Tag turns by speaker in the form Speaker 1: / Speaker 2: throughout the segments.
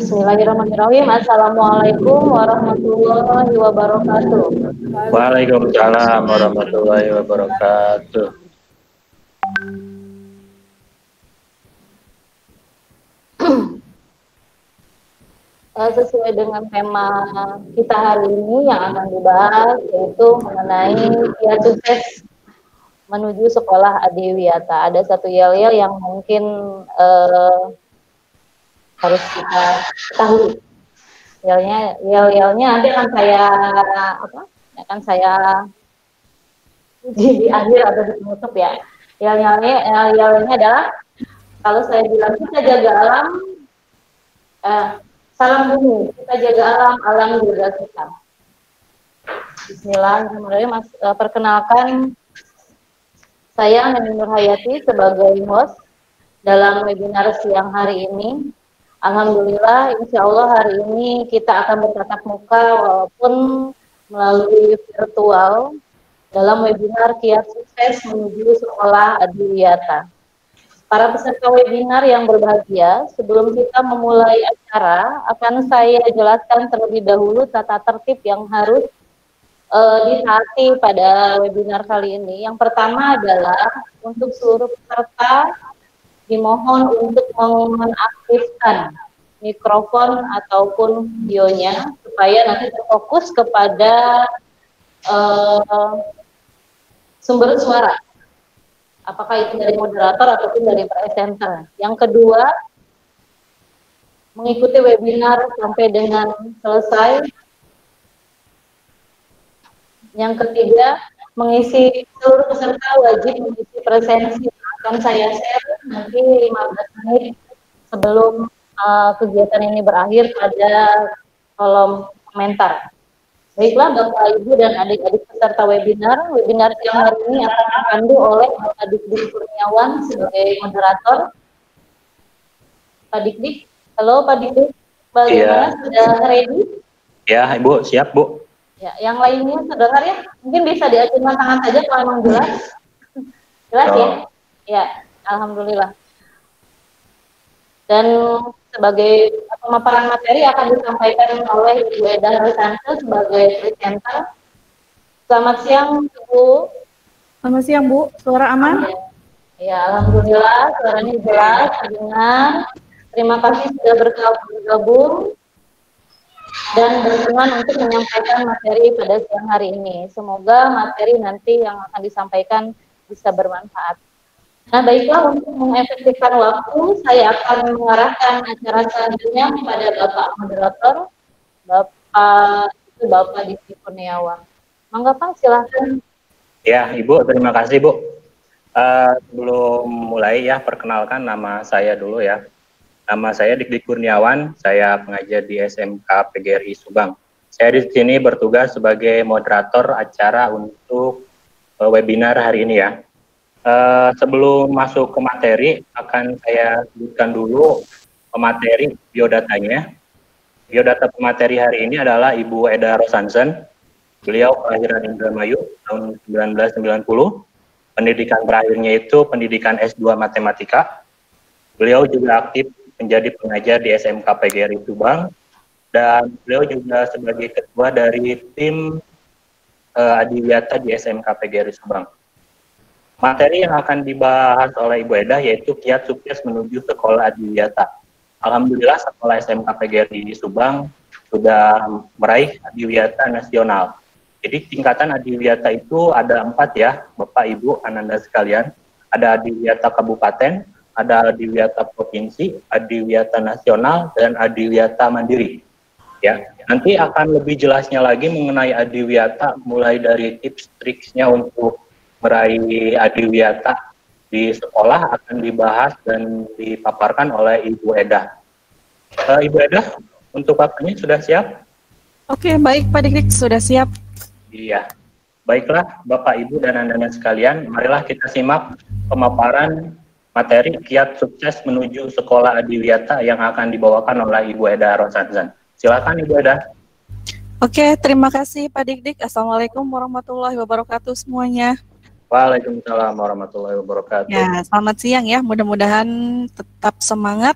Speaker 1: Bismillahirrahmanirrahim. Assalamualaikum warahmatullahi wabarakatuh.
Speaker 2: Waalaikumsalam warahmatullahi wabarakatuh.
Speaker 1: Sesuai dengan tema kita hari ini yang akan dibahas, yaitu mengenai kiat sukses menuju sekolah adiwiyata. Ada satu yel-yel yang mungkin harus kita ketahui. Yel-yelnya nanti akan saya uji di akhir atau di penutup ya. Yel-yelnya adalah, kalau saya bilang kita jaga alam, salam bumi, kita jaga alam, alam jaga kita. Bismillahirrahmanirrahim. Perkenalkan, saya Neni Nurhayati sebagai host dalam webinar siang hari ini. Alhamdulillah, insya Allah hari ini kita akan bertatap muka walaupun melalui virtual dalam webinar kiat sukses menuju sekolah adiwiyata. Para peserta webinar yang berbahagia, sebelum kita memulai acara, akan saya jelaskan terlebih dahulu tata tertib yang harus ditaati pada webinar kali ini. Yang pertama adalah untuk seluruh peserta dimohon untuk mengaktifkan mikrofon ataupun videonya supaya nanti terfokus kepada sumber suara, apakah itu dari moderator ataupun dari presenter. Yang kedua, mengikuti webinar sampai dengan selesai. Yang ketiga, seluruh peserta wajib mengisi presensi. Akan saya share nanti 15 menit sebelum kegiatan ini berakhir pada kolom komentar. Baiklah Bapak, Ibu, dan adik-adik peserta webinar siang hari ini akan dipandu oleh Bapak Dik Kurniawan sebagai moderator. Pak Dik, halo Pak Dik, bagaimana, sudah ready?
Speaker 2: Ya Ibu, siap Bu.
Speaker 1: Ya, yang lainnya terdengar ya? Mungkin bisa diacungkan tangan saja kalau memang jelas. Jelas ya? Ya, alhamdulillah. Dan sebagai pemaparan materi akan disampaikan oleh Ibu Eda Rosanto sebagai presenter. Selamat siang Bu.
Speaker 3: Selamat siang Bu, suara aman?
Speaker 1: Ya, alhamdulillah suaranya jelas, terdengar. Terima kasih sudah bergabung dan berkenan untuk menyampaikan materi pada siang hari ini. Semoga materi nanti yang akan disampaikan bisa bermanfaat. Nah, baiklah, untuk mengefektifkan waktu, saya akan mengarahkan acara selanjutnya kepada Bapak Moderator, Bapak Dik Kurniawan. Mangga Pak, silahkan.
Speaker 2: Ya Ibu, terima kasih Bu. Sebelum mulai ya, perkenalkan nama saya dulu ya. Nama saya Dik Kurniawan, saya pengajar di SMK PGRI Subang. Saya di sini bertugas sebagai moderator acara untuk webinar hari ini ya. Sebelum masuk ke materi, akan saya sebutkan dulu pemateri biodatanya. Biodata pemateri hari ini adalah Ibu Eda Rosansen. Beliau kelahiran Indramayu tahun 1990. Pendidikan terakhirnya itu pendidikan S2 Matematika. Beliau juga aktif menjadi pengajar di SMK PGRI Subang. Dan beliau juga sebagai ketua dari tim adiwiyata di SMK PGRI Subang. Materi yang akan dibahas oleh Ibu Eda yaitu kiat sukses menuju sekolah adiwiyata. Alhamdulillah sekolah SMK PGRI Subang sudah meraih adiwiyata nasional. Jadi tingkatan adiwiyata itu ada 4 ya, Bapak Ibu Ananda sekalian. Ada adiwiyata kabupaten, ada adiwiyata provinsi, adiwiyata nasional, dan adiwiyata mandiri. Ya, nanti akan lebih jelasnya lagi mengenai adiwiyata, mulai dari tips-triksnya untuk meraih adiwiyata di sekolah akan dibahas dan dipaparkan oleh Ibu Eda. Ibu Eda, untuk waktunya sudah siap?
Speaker 3: Oke, baik Pak Dik, sudah siap.
Speaker 2: Iya, baiklah Bapak Ibu dan Anda sekalian, marilah kita simak pemaparan materi kiat sukses menuju sekolah adiwiyata yang akan dibawakan oleh Ibu Eda Rosansen. Silakan Ibu Eda.
Speaker 3: Oke, terima kasih Pak Dik. Assalamualaikum warahmatullahi wabarakatuh semuanya.
Speaker 2: Waalaikumsalam warahmatullahi wabarakatuh.
Speaker 3: Ya, selamat siang ya. Mudah-mudahan tetap semangat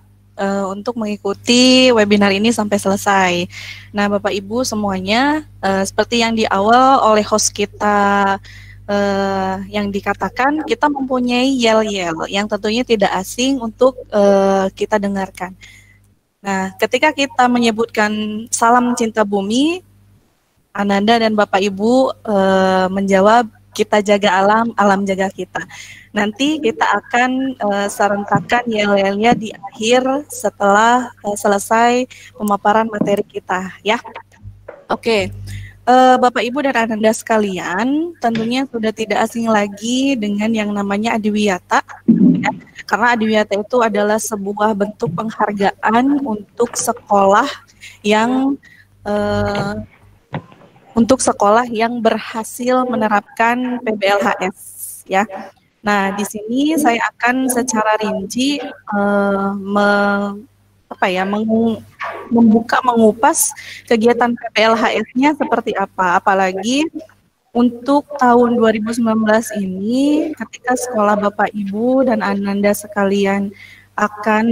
Speaker 3: untuk mengikuti webinar ini sampai selesai. Nah, Bapak Ibu semuanya, seperti yang di awal oleh host kita yang dikatakan, kita mempunyai yel-yel yang tentunya tidak asing untuk kita dengarkan. Nah, ketika kita menyebutkan salam cinta bumi, Ananda dan Bapak Ibu menjawab kita jaga alam, alam jaga kita. Nanti kita akan serentakkan yel-yelnya di akhir setelah selesai pemaparan materi kita, ya. Oke, Bapak Ibu dan Ananda sekalian, tentunya sudah tidak asing lagi dengan yang namanya adiwiyata, ya. Karena adiwiyata itu adalah sebuah bentuk penghargaan untuk sekolah yang berhasil menerapkan PBLHS, ya. Nah, di sini saya akan secara rinci mengupas kegiatan PBLHS-nya seperti apa. Apalagi untuk tahun 2019 ini, ketika sekolah Bapak Ibu dan Ananda sekalian akan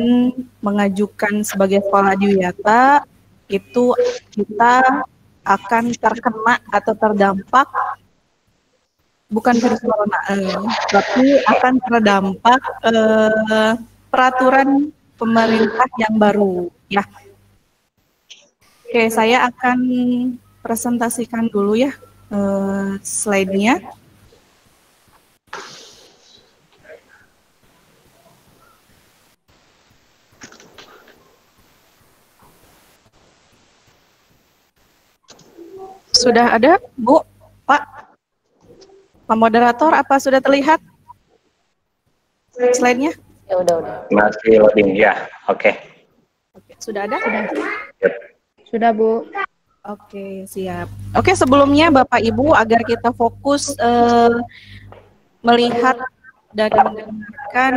Speaker 3: mengajukan sebagai sekolah adiwiyata, itu kita akan terkena atau terdampak bukan virus corona, tapi akan terdampak peraturan pemerintah yang baru, ya. Oke, saya akan presentasikan dulu ya slide-nya. Sudah ada, Bu, Pak? Pak Moderator, apa sudah terlihat slide-nya?
Speaker 1: Ya udah.
Speaker 2: Masih loading, ya. Oke.
Speaker 3: Sudah ada?
Speaker 2: Yep.
Speaker 4: Sudah, Bu.
Speaker 3: Oke, siap. Oke, sebelumnya Bapak Ibu, agar kita fokus melihat dan mendengarkan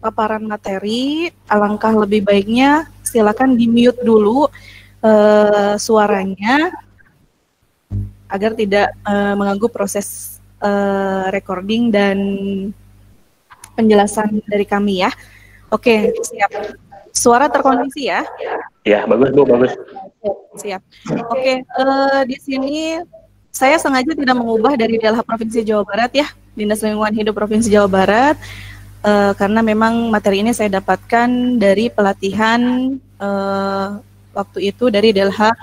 Speaker 3: paparan materi, alangkah lebih baiknya silakan di-mute dulu suaranya agar tidak mengganggu proses recording dan penjelasan dari kami, ya. Oke, siap. Suara terkondisi ya?
Speaker 2: Ya, bagus Bu, bagus.
Speaker 3: Siap. Oke, di sini saya sengaja tidak mengubah dari DLH Provinsi Jawa Barat ya, Dinas Lingkungan Hidup Provinsi Jawa Barat, karena memang materi ini saya dapatkan dari pelatihan waktu itu dari DLH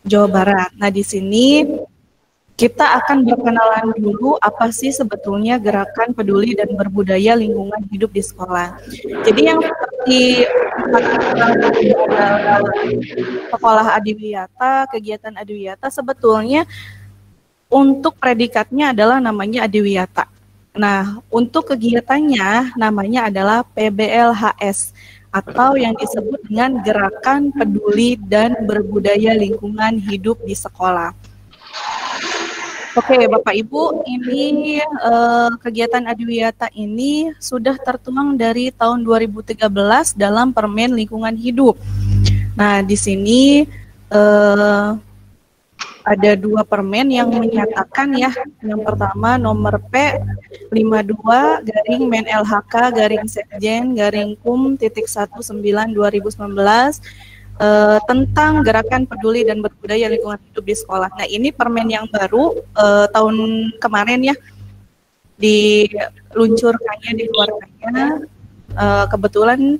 Speaker 3: Jawa Barat. Nah, di sini kita akan berkenalan dulu apa sih sebetulnya gerakan peduli dan berbudaya lingkungan hidup di sekolah. Jadi yang seperti sekolah adiwiyata, kegiatan adiwiyata sebetulnya untuk predikatnya adalah namanya adiwiyata. Nah, untuk kegiatannya namanya adalah PBLHS atau yang disebut dengan gerakan peduli dan berbudaya lingkungan hidup di sekolah. Oke, Bapak Ibu, ini kegiatan adiwiyata ini sudah tertuang dari tahun 2013 dalam Permen Lingkungan Hidup. Nah, di sini ada dua permen yang menyatakan ya. Yang pertama nomor P 52-Sekjen-Kum.19/2019 tentang gerakan peduli dan berbudaya lingkungan hidup di sekolah. Nah, ini permen yang baru tahun kemarin ya diluncurkannya, dikeluarkannya. Kebetulan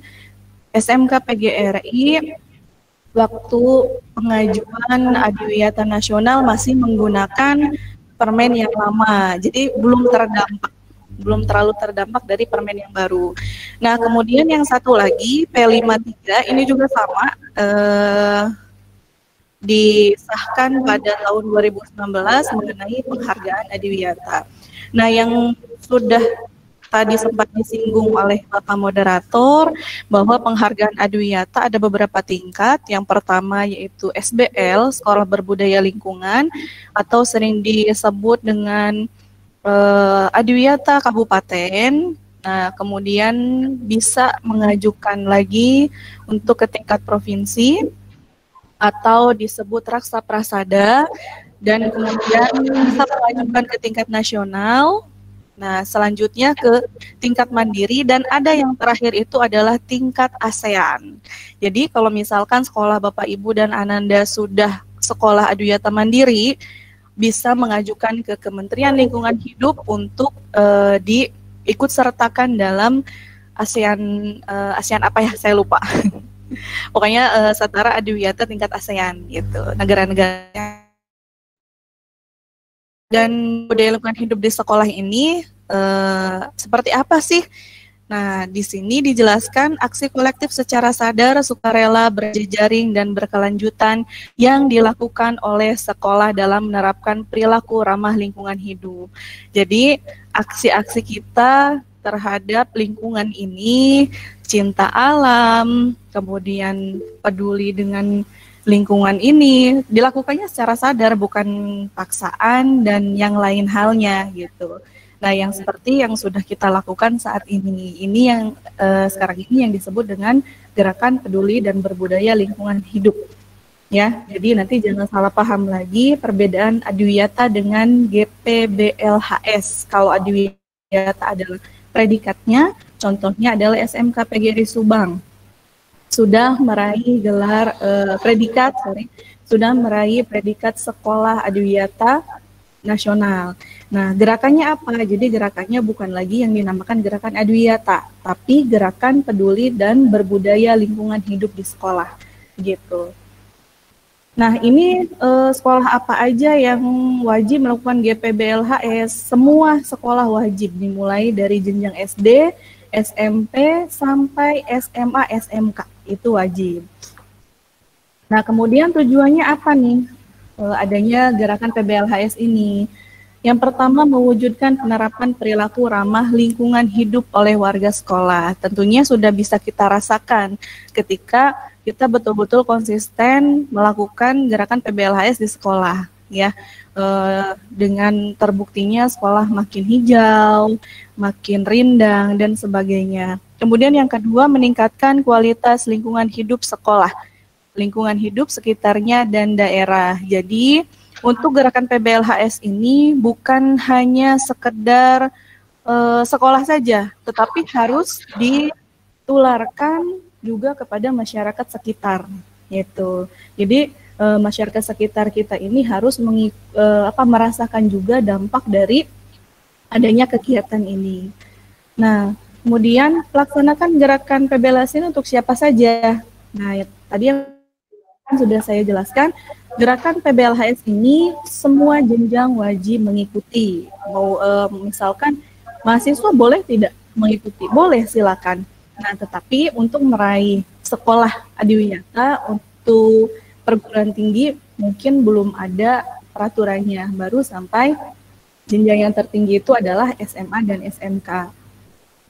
Speaker 3: SMK PGRI waktu pengajuan adiwiyata nasional masih menggunakan permen yang lama, jadi belum terlalu terdampak dari permen yang baru. Nah, kemudian yang satu lagi P53 ini juga sama, disahkan pada tahun 2019 mengenai penghargaan adiwiyata. Nah, yang sudah tadi sempat disinggung oleh Bapak Moderator bahwa penghargaan adiwiyata ada beberapa tingkat. Yang pertama yaitu SBL, Sekolah Berbudaya Lingkungan, atau sering disebut dengan adiwiyata kabupaten. Nah, kemudian bisa mengajukan lagi untuk ke tingkat provinsi atau disebut Raksa Prasada, dan kemudian bisa mengajukan ke tingkat nasional Nah, selanjutnya ke tingkat mandiri dan ada yang terakhir itu adalah tingkat ASEAN. Jadi kalau misalkan sekolah Bapak Ibu dan Ananda sudah sekolah Adwiyata Mandiri, bisa mengajukan ke Kementerian Lingkungan Hidup untuk diikut sertakan dalam ASEAN ASEAN apa ya? Saya lupa. Pokoknya setara Adwiyata tingkat ASEAN gitu. Negara-negara dan budaya lingkungan hidup di sekolah ini seperti apa sih? Nah, di sini dijelaskan aksi kolektif secara sadar, sukarela, berjejaring, dan berkelanjutan yang dilakukan oleh sekolah dalam menerapkan perilaku ramah lingkungan hidup. Jadi, aksi-aksi kita terhadap lingkungan ini, cinta alam, kemudian peduli dengan lingkungan ini, dilakukannya secara sadar, bukan paksaan dan yang lain halnya gitu. Nah, yang seperti yang sudah kita lakukan saat ini yang sekarang ini yang disebut dengan gerakan peduli dan berbudaya lingkungan hidup. Ya, jadi nanti jangan salah paham lagi perbedaan Adwiyata dengan GPBLHS. Kalau Adwiyata adalah predikatnya, contohnya adalah SMK PGRI Subang. Sudah meraih gelar sudah meraih predikat sekolah Adwiyata nasional. Nah, gerakannya apa? Jadi gerakannya bukan lagi yang dinamakan gerakan Adwiyata, tapi gerakan peduli dan berbudaya lingkungan hidup di sekolah, gitu. Nah, ini sekolah apa aja yang wajib melakukan GPBLHS? Semua sekolah wajib, dimulai dari jenjang SD, SMP, sampai SMA, SMK, itu wajib. Nah, kemudian tujuannya apa nih? Adanya gerakan PBLHS ini. Yang pertama, mewujudkan penerapan perilaku ramah lingkungan hidup oleh warga sekolah. Tentunya sudah bisa kita rasakan ketika kita betul-betul konsisten melakukan gerakan PBLHS di sekolah, ya. Dengan terbuktinya sekolah makin hijau, makin rindang, dan sebagainya. Kemudian yang kedua, meningkatkan kualitas lingkungan hidup sekolah, lingkungan hidup sekitarnya dan daerah. Jadi untuk gerakan PBLHS ini bukan hanya sekedar sekolah saja, tetapi harus ditularkan juga kepada masyarakat sekitar, gitu. Jadi masyarakat sekitar kita ini harus merasakan juga dampak dari adanya kegiatan ini. Nah, kemudian laksanakan gerakan PBLHS ini untuk siapa saja. Nah, tadi yang sudah saya jelaskan, gerakan PBLHS ini semua jenjang wajib mengikuti. Mau misalkan mahasiswa boleh tidak mengikuti? Boleh, silakan. Nah, tetapi untuk meraih sekolah Adwiyata untuk perguruan tinggi mungkin belum ada peraturannya, baru sampai jenjang yang tertinggi itu adalah SMA dan SMK.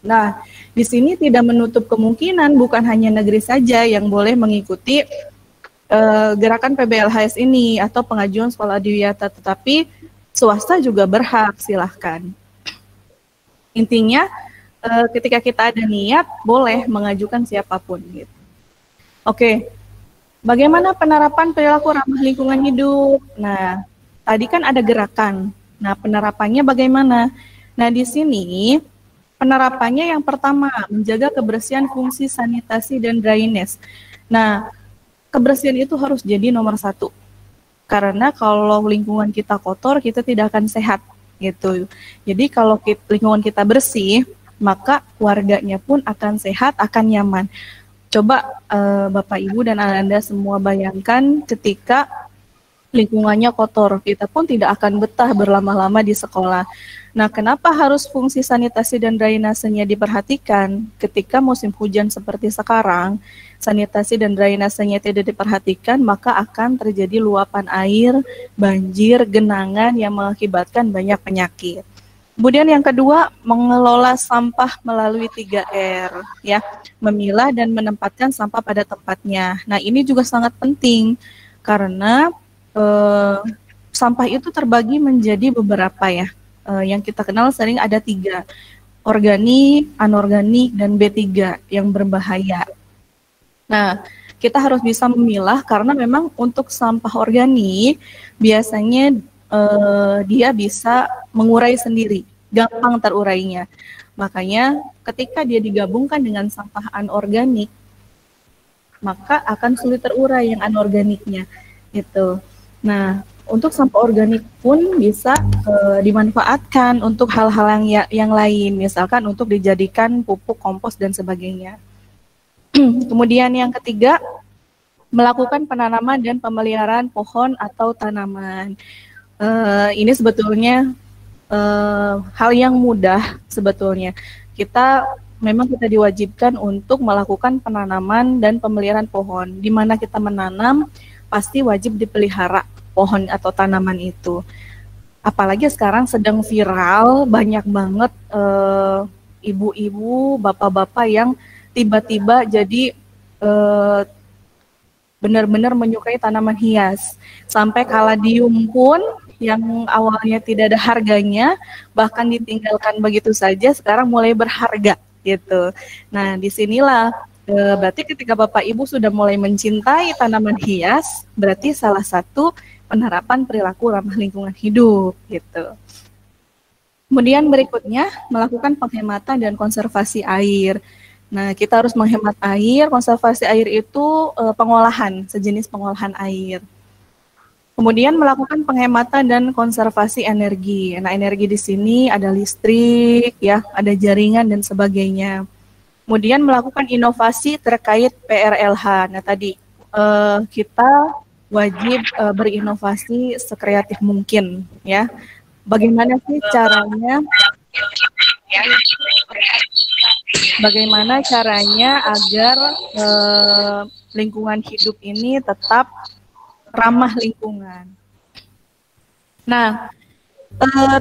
Speaker 3: Nah, di sini tidak menutup kemungkinan bukan hanya negeri saja yang boleh mengikuti gerakan PBLHS ini atau pengajuan sekolah Adwiyata, tetapi swasta juga berhak, silahkan. Intinya ketika kita ada niat boleh mengajukan siapapun gitu. Oke, bagaimana penerapan perilaku ramah lingkungan hidup? Nah, tadi kan ada gerakan. Nah, penerapannya bagaimana? Nah, di sini penerapannya yang pertama menjaga kebersihan fungsi sanitasi dan drainase. Nah, kebersihan itu harus jadi nomor satu. Karena kalau lingkungan kita kotor, kita tidak akan sehat, gitu. Jadi kalau lingkungan kita bersih, maka warganya pun akan sehat, akan nyaman. Coba Bapak Ibu dan Anda semua bayangkan ketika lingkungannya kotor, kita pun tidak akan betah berlama-lama di sekolah. Nah, kenapa harus fungsi sanitasi dan drainasenya diperhatikan? Ketika musim hujan seperti sekarang, sanitasi dan drainasenya tidak diperhatikan, maka akan terjadi luapan air, banjir, genangan yang mengakibatkan banyak penyakit. Kemudian yang kedua, mengelola sampah melalui 3R, ya, memilah dan menempatkan sampah pada tempatnya. Nah, ini juga sangat penting karena sampah itu terbagi menjadi beberapa, ya. Yang kita kenal sering ada 3, organik, anorganik, dan B3 yang berbahaya. Nah, kita harus bisa memilah karena memang untuk sampah organik biasanya dia bisa mengurai sendiri, gampang terurainya. Makanya ketika dia digabungkan dengan sampah anorganik, maka akan sulit terurai yang anorganiknya gitu. Nah, untuk sampah organik pun bisa dimanfaatkan untuk hal-hal yang lain, misalkan untuk dijadikan pupuk, kompos dan sebagainya. Kemudian yang ketiga, melakukan penanaman dan pemeliharaan pohon atau tanaman. Ini sebetulnya hal yang mudah sebetulnya. Kita diwajibkan untuk melakukan penanaman dan pemeliharaan pohon. Di mana kita menanam, pasti wajib dipelihara pohon atau tanaman itu. Apalagi sekarang sedang viral, banyak banget ibu-ibu, bapak-bapak yang tiba-tiba jadi benar-benar menyukai tanaman hias. Sampai kaladium pun yang awalnya tidak ada harganya, bahkan ditinggalkan begitu saja, sekarang mulai berharga gitu. Nah, disinilah berarti ketika Bapak Ibu sudah mulai mencintai tanaman hias, berarti salah satu penerapan perilaku ramah lingkungan hidup gitu. Kemudian berikutnya melakukan penghematan dan konservasi air. Nah, kita harus menghemat air. Konservasi air itu pengolahan, sejenis pengolahan air. Kemudian melakukan penghematan dan konservasi energi. Nah, energi di sini ada listrik, ya, ada jaringan dan sebagainya. Kemudian melakukan inovasi terkait PRLH. Nah, tadi kita wajib berinovasi sekreatif mungkin, ya. Bagaimana sih caranya? Bagaimana caranya agar lingkungan hidup ini tetap ramah lingkungan. Nah,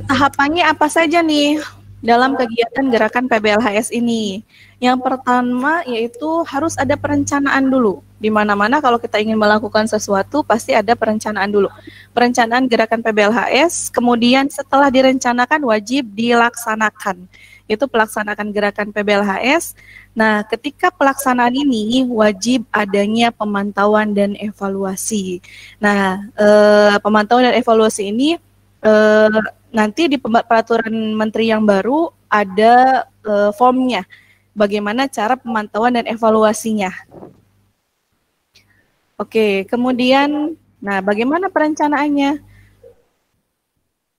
Speaker 3: tahapannya apa saja nih dalam kegiatan gerakan PBLHS ini? Yang pertama yaitu harus ada perencanaan dulu. Di mana-mana kalau kita ingin melakukan sesuatu pasti ada perencanaan dulu. Perencanaan gerakan PBLHS, kemudian setelah direncanakan wajib dilaksanakan. Itu pelaksanakan gerakan PBLHS. Nah, ketika pelaksanaan ini wajib adanya pemantauan dan evaluasi. Nah, pemantauan dan evaluasi ini nanti di peraturan menteri yang baru ada formnya. Bagaimana cara pemantauan dan evaluasinya. Oke, kemudian, nah bagaimana perencanaannya?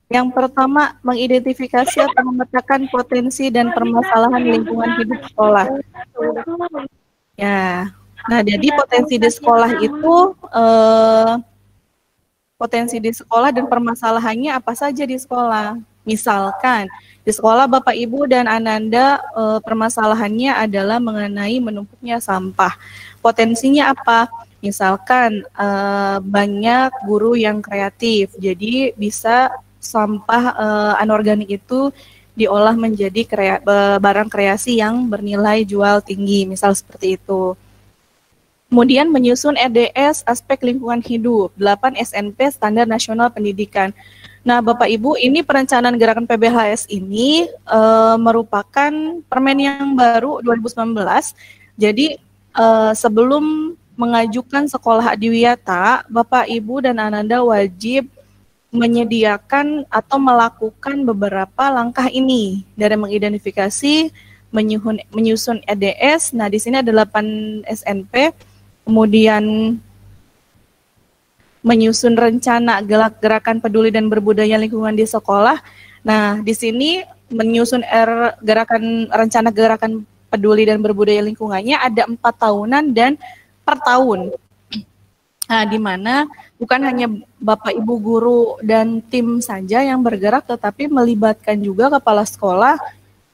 Speaker 3: Yang pertama, mengidentifikasi atau memetakan potensi dan permasalahan lingkungan hidup sekolah. Ya, nah jadi potensi di sekolah itu, potensi di sekolah dan permasalahannya apa saja di sekolah. Misalkan, di sekolah Bapak Ibu dan Ananda permasalahannya adalah mengenai menumpuknya sampah. Potensinya apa? Misalkan banyak guru yang kreatif, jadi bisa sampah anorganik itu diolah menjadi barang kreasi yang bernilai jual tinggi, misal seperti itu. Kemudian menyusun RDS aspek lingkungan hidup, 8 SNP Standar Nasional Pendidikan. Nah, Bapak Ibu, ini perencanaan gerakan PBLHS ini merupakan permen yang baru 2019. Jadi sebelum mengajukan sekolah adiwiyata, Bapak Ibu dan Ananda wajib menyediakan atau melakukan beberapa langkah ini dari mengidentifikasi, menyusun EDS. Nah, di sini ada 8 SNP, kemudian menyusun rencana gerakan peduli dan berbudaya lingkungan di sekolah. Nah, di sini menyusun rencana gerakan peduli dan berbudaya lingkungannya ada 4 tahunan dan per tahun. Nah, di mana bukan hanya Bapak Ibu guru dan tim saja yang bergerak, tetapi melibatkan juga kepala sekolah,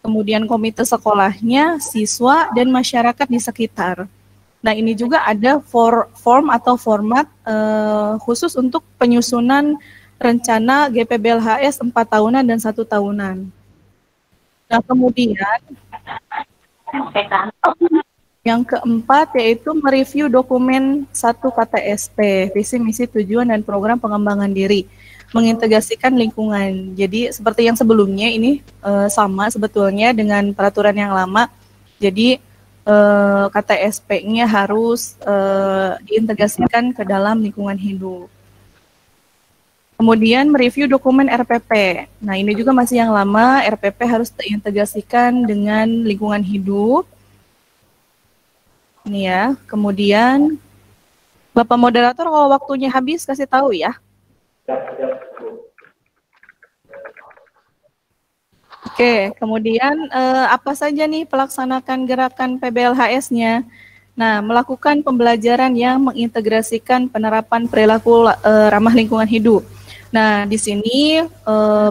Speaker 3: kemudian komite sekolahnya, siswa, dan masyarakat di sekitar. Nah, ini juga ada form atau format khusus untuk penyusunan rencana GPBLHS 4 tahunan dan 1 tahunan. Nah, kemudian yang keempat yaitu mereview dokumen 1 KTSP, visi, misi, tujuan, dan program pengembangan diri, mengintegrasikan lingkungan. Jadi seperti yang sebelumnya ini sama sebetulnya dengan peraturan yang lama. Jadi KTSP-nya harus diintegrasikan ke dalam lingkungan hidup. Kemudian mereview dokumen RPP. Nah, ini juga masih yang lama, RPP harus terintegrasikan dengan lingkungan hidup. Ini ya. Kemudian Bapak moderator kalau waktunya habis kasih tahu ya. Oke, kemudian apa saja nih pelaksanakan gerakan PBLHS-nya? Nah, melakukan pembelajaran yang mengintegrasikan penerapan perilaku ramah lingkungan hidup. Nah, di sini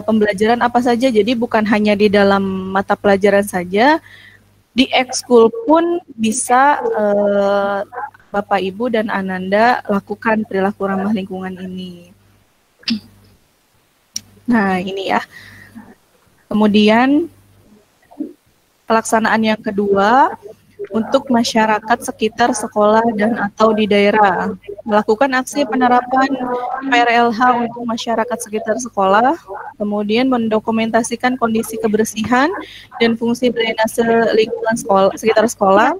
Speaker 3: pembelajaran apa saja? Jadi bukan hanya di dalam mata pelajaran saja, di ekskul pun bisa Bapak, Ibu, dan Ananda lakukan perilaku ramah lingkungan ini. Nah, ini ya. Kemudian pelaksanaan yang kedua, untuk masyarakat sekitar sekolah dan atau di daerah. Melakukan aksi penerapan PRLH untuk masyarakat sekitar sekolah, kemudian mendokumentasikan kondisi kebersihan dan fungsi drainase lingkungan sekolah, sekitar sekolah,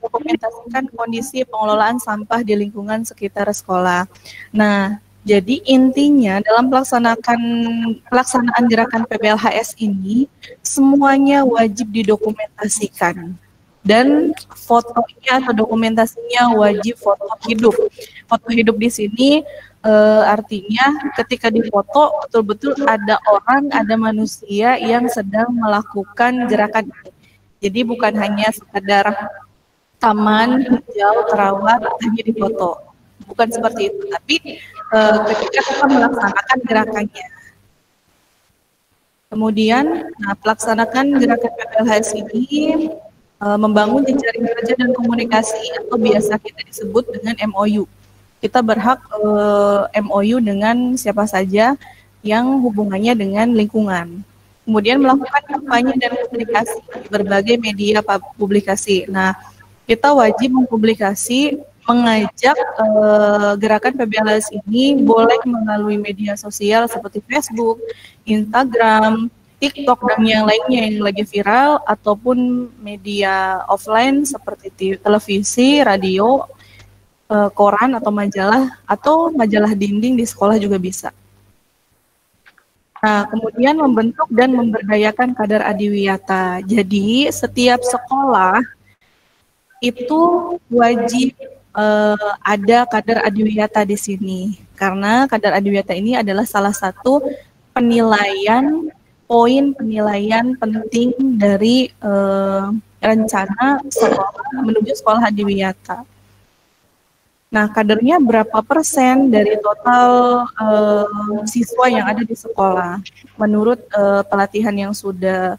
Speaker 3: mendokumentasikan kondisi pengelolaan sampah di lingkungan sekitar sekolah. Nah, jadi intinya dalam pelaksanaan gerakan PBLHS ini, semuanya wajib didokumentasikan. Dan fotonya atau dokumentasinya wajib foto hidup. Foto hidup di sini artinya ketika difoto betul-betul ada orang, ada manusia yang sedang melakukan gerakan ini. Jadi bukan hanya sekadar taman hijau terawat hanya difoto. Bukan seperti itu, tapi ketika kita melaksanakan gerakannya. Kemudian, pelaksanakan gerakan PBLHS ini membangun jejaring kerja dan komunikasi atau biasa kita disebut dengan MOU. Kita berhak MOU dengan siapa saja yang hubungannya dengan lingkungan. Kemudian melakukan kampanye dan komunikasi di berbagai media publikasi. Nah, kita wajib mempublikasi, mengajak gerakan PBLHS ini boleh melalui media sosial seperti Facebook, Instagram, TikTok, dan yang lainnya yang lagi viral, ataupun media offline seperti televisi, radio, koran atau majalah dinding di sekolah juga bisa. Nah, kemudian membentuk dan memberdayakan kader adiwiyata. Jadi setiap sekolah itu wajib ada kader adiwiyata di sini, karena kader adiwiyata ini adalah salah satu poin penilaian penting dari rencana sekolah menuju sekolah adiwiyata. Nah, kadernya berapa persen dari total siswa yang ada di sekolah? Menurut pelatihan yang sudah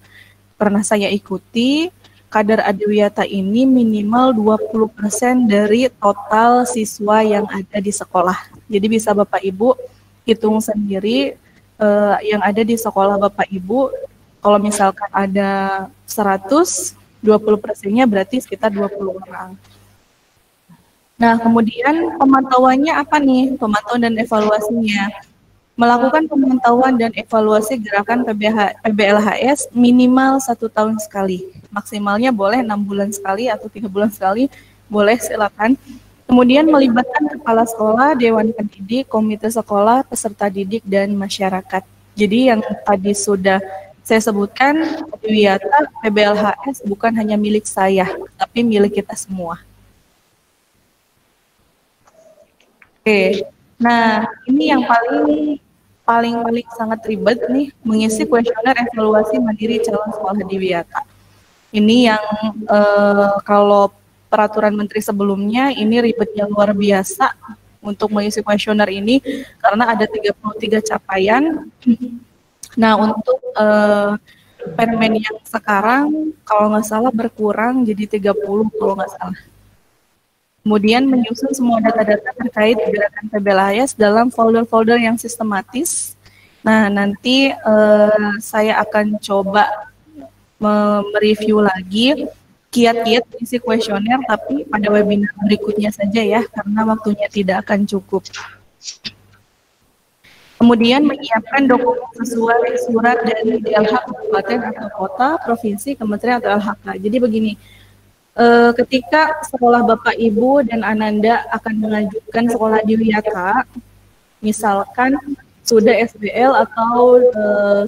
Speaker 3: pernah saya ikuti, kader adiwiyata ini minimal 20% dari total siswa yang ada di sekolah. Jadi bisa Bapak Ibu hitung sendiri yang ada di sekolah Bapak Ibu, kalau misalkan ada 100, 20%-nya berarti sekitar 20 orang. Nah, kemudian pemantauannya apa nih? Pemantauan dan evaluasinya. Melakukan pemantauan dan evaluasi gerakan PBLHS minimal 1 tahun sekali. Maksimalnya boleh 6 bulan sekali atau 3 bulan sekali, boleh silakan. Kemudian melibatkan kepala sekolah, dewan pendidik, komite sekolah, peserta didik, dan masyarakat. Jadi yang tadi sudah saya sebutkan, adiwiyata PBLHS bukan hanya milik saya, tapi milik kita semua. Oke, nah ini yang paling sangat ribet nih, mengisi kuesioner evaluasi mandiri calon sekolah adiwiyata. Ini yang kalau peraturan menteri sebelumnya ini ribetnya luar biasa untuk mengisi kuesioner ini karena ada 33 capaian. Nah, untuk Permen yang sekarang kalau nggak salah berkurang jadi 30 kalau nggak salah. Kemudian menyusun semua data-data terkait gerakan PBLHS dalam folder-folder yang sistematis. Nah, nanti saya akan coba mereview lagi kiat-kiat isi kuesioner, tapi pada webinar berikutnya saja ya, karena waktunya tidak akan cukup. Kemudian menyiapkan dokumen sesuai surat dari DLH Kabupaten atau Kota, Provinsi, Kementerian atau LHK. Jadi begini, ketika sekolah Bapak Ibu dan Ananda akan mengajukan sekolah adiwiyata, misalkan sudah SBL atau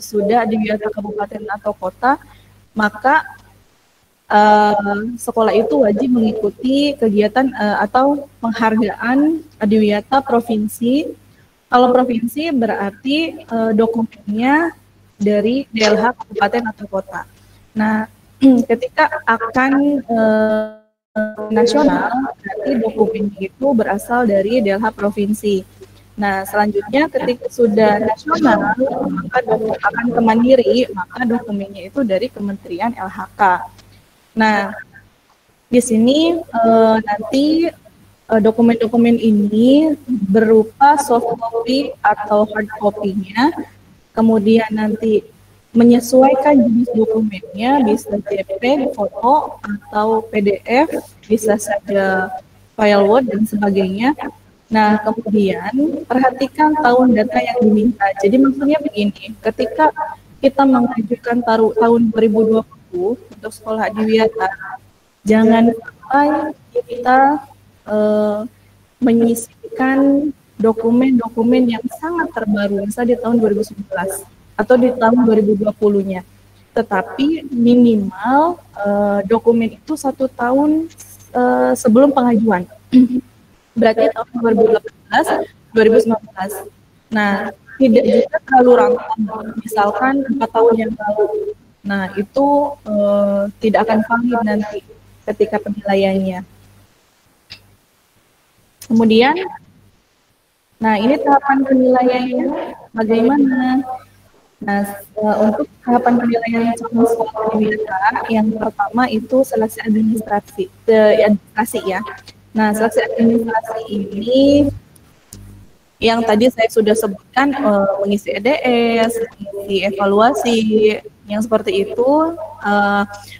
Speaker 3: sudah adiwiyata kabupaten atau kota, maka sekolah itu wajib mengikuti kegiatan atau penghargaan adiwiyata provinsi. Kalau provinsi berarti dokumennya dari DLH kabupaten atau kota. Nah, ketika akan nasional, berarti dokumennya itu berasal dari DLH provinsi. Nah, selanjutnya ketika sudah nasional, maka akan ke mandiri, maka dokumennya itu dari Kementerian LHK. Nah, di sini nanti dokumen-dokumen ini berupa soft copy atau hard copy-nya, kemudian nanti menyesuaikan jenis dokumennya, bisa JPEG, foto, atau PDF, bisa saja file Word, dan sebagainya. Nah, kemudian perhatikan tahun data yang diminta. Jadi maksudnya begini, ketika kita mengajukan tahun 2020 untuk sekolah adiwiyata, jangan sampai kita menyisipkan dokumen-dokumen yang sangat terbaru, misalnya di tahun 2019 atau di tahun 2020-nya. Tetapi minimal dokumen itu 1 tahun sebelum pengajuan. Berarti tahun 2018, 2019. Nah, tidak juga terlalu rangkap, misalkan 4 tahun yang lalu. Nah, itu tidak akan valid nanti ketika penilaiannya. Kemudian, nah ini tahapan penilaiannya bagaimana? Nah, untuk tahapan penilaian calon sekolah adiwiyata, yang pertama itu seleksi administrasi ya. Nah, seleksi administrasi ini yang tadi saya sudah sebutkan, mengisi EDS, mengisi evaluasi, yang seperti itu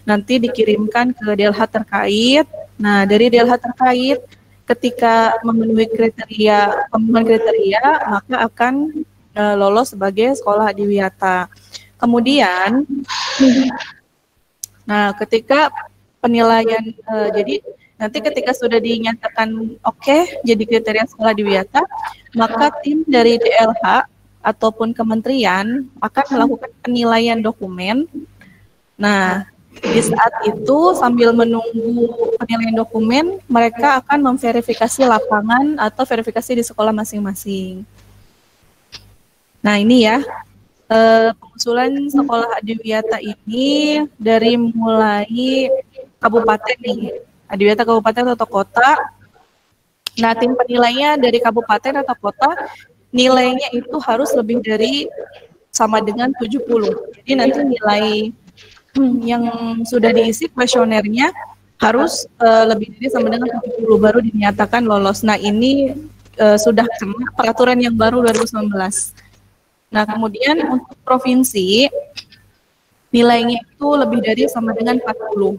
Speaker 3: nanti dikirimkan ke DLH terkait. Nah, dari DLH terkait, ketika memenuhi kriteria, maka akan lolos sebagai sekolah adiwiyata. Kemudian, nah ketika penilaian, jadi nanti ketika sudah dinyatakan oke, jadi kriteria sekolah adiwiyata, maka tim dari DLH ataupun kementerian akan melakukan penilaian dokumen. Nah, di saat itu sambil menunggu penilaian dokumen, mereka akan memverifikasi lapangan atau verifikasi di sekolah masing-masing. Nah, ini ya, pengusulan sekolah adiwiyata ini dari mulai kabupaten nih, adiwiyata kabupaten atau kota. Nah, tim penilainya dari kabupaten atau kota, nilainya itu harus lebih dari sama dengan 70. Jadi nanti nilai yang sudah diisi kuesionernya harus lebih dari sama dengan 70 baru dinyatakan lolos. Nah, ini sudah kena peraturan yang baru 2019. Nah, kemudian untuk provinsi, nilainya itu lebih dari sama dengan 40.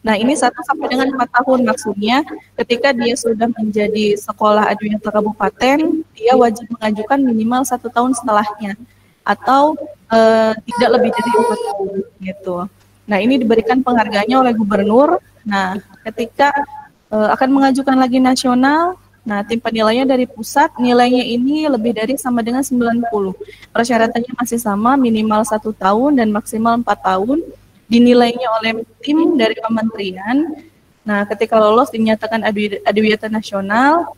Speaker 3: Nah, ini 1 sampai dengan 4 tahun maksudnya, ketika dia sudah menjadi sekolah adiwiyata kabupaten, dia wajib mengajukan minimal 1 tahun setelahnya, atau tidak lebih dari 4 tahun gitu. Nah, ini diberikan penghargaannya oleh gubernur. Nah, ketika akan mengajukan lagi nasional, nah, tim penilainya dari pusat, nilainya ini lebih dari sama dengan 90. Persyaratannya masih sama, minimal 1 tahun dan maksimal 4 tahun. Dinilainya oleh tim dari kementerian. Nah, ketika lolos dinyatakan adiwiyata nasional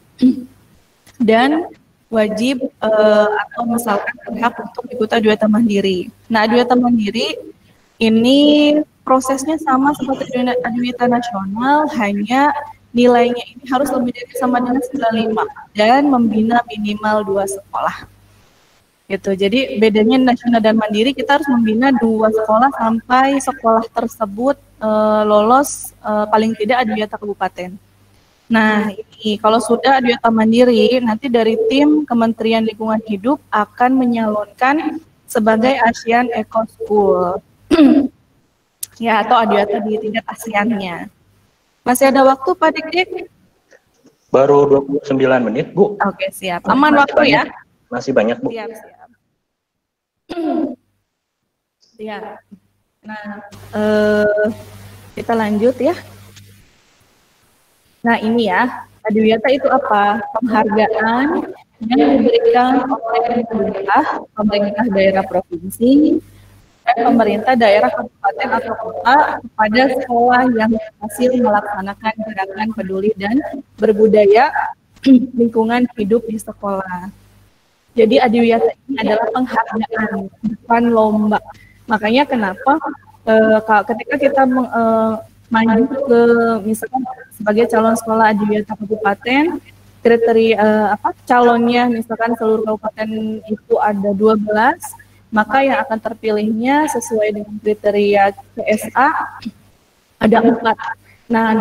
Speaker 3: dan wajib atau misalkan berhak untuk ikut adiwiyata mandiri. Nah, adiwiyata mandiri ini prosesnya sama seperti adiwiyata nasional, hanya nilainya ini harus lebih dari sama dengan 95 dan membina minimal 2 sekolah. Gitu. Jadi bedanya nasional dan mandiri, kita harus membina 2 sekolah sampai sekolah tersebut lolos paling tidak adiwiyata kabupaten. Nah, ini kalau sudah adiwiyata mandiri, nanti dari tim Kementerian Lingkungan Hidup akan menyalurkan sebagai ASEAN Eco School. Ya, atau adiwiyata di tingkat ASEAN-nya. Masih ada waktu, Pak Dik-Dik?
Speaker 2: Baru 29 menit, Bu.
Speaker 3: Oke, siap. Aman waktu
Speaker 2: banyak,
Speaker 3: ya?
Speaker 2: Masih banyak, Bu.
Speaker 3: Siap. Ya. Nah, kita lanjut ya. Nah, ini ya, adiwiyata itu apa? Penghargaan yang diberikan oleh pemerintah daerah provinsi, dan pemerintah daerah kabupaten atau kota kepada sekolah yang berhasil melaksanakan gerakan peduli dan berbudaya lingkungan hidup di sekolah. Jadi adiwiyata ini adalah penghargaan, bukan lomba. Makanya kenapa ketika kita maju ke misalkan sebagai calon sekolah adiwiyata kabupaten, kriteria calonnya misalkan seluruh kabupaten itu ada 12, maka yang akan terpilihnya sesuai dengan kriteria PSA ada 4. Nah,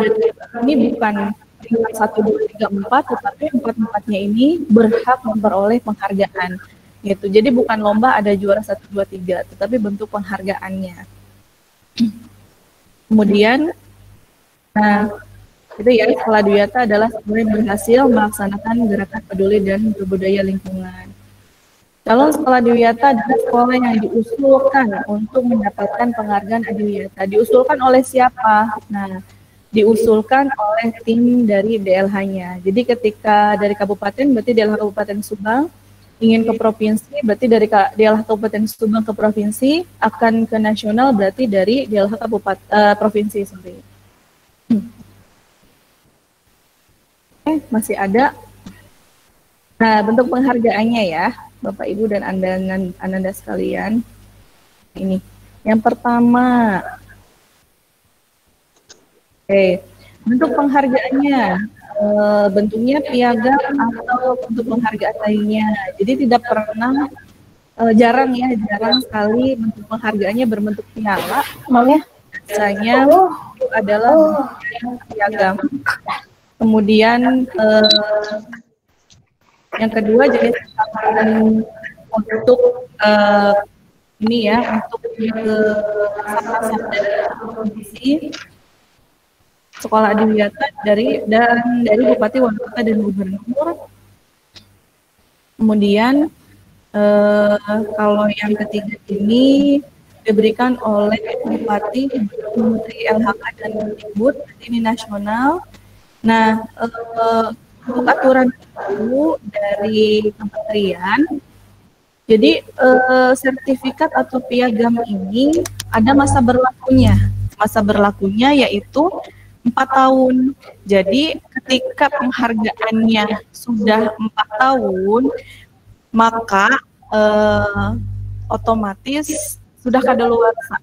Speaker 3: ini bukan peringkat 1, 2, 3, 4, tetapi 4-4-nya ini berhak memperoleh penghargaan. Gitu. Jadi bukan lomba ada juara 1, 2, 3, tetapi bentuk penghargaannya. Kemudian, nah, itu ya, sekolah adiwiyata adalah sekolah yang berhasil melaksanakan gerakan peduli dan berbudaya lingkungan. Calon sekolah adiwiyata adalah sekolah yang diusulkan untuk mendapatkan penghargaan adiwiyata. Diusulkan oleh siapa? Nah, diusulkan oleh tim dari DLH-nya. Jadi ketika dari kabupaten, berarti DLH Kabupaten Subang, ingin ke provinsi, berarti dari DLH Kabupaten Subang ke provinsi, akan ke nasional, berarti dari DLH provinsi. Masih ada. Nah, bentuk penghargaannya ya, Bapak Ibu dan Anda sekalian. Ini. Yang pertama, bentuk penghargaannya, bentuknya piagam atau bentuk penghargaan lainnya. Jadi tidak pernah, jarang sekali bentuk penghargaannya berbentuk piala. Biasanya itu adalah piagam. Kemudian yang kedua jenis penghargaan untuk ini ya, untuk kondisi sekolah adiwiyata dari Bupati Wali Kota dan Gubernur. Kemudian kalau yang ketiga ini diberikan oleh Bupati, Menteri LHK dan Kemdikbud, ini nasional. Nah, untuk aturan itu dari kementerian, jadi sertifikat atau piagam ini ada masa berlakunya. Masa berlakunya yaitu 4 tahun. Jadi ketika penghargaannya sudah 4 tahun, maka otomatis sudah kadaluarsa.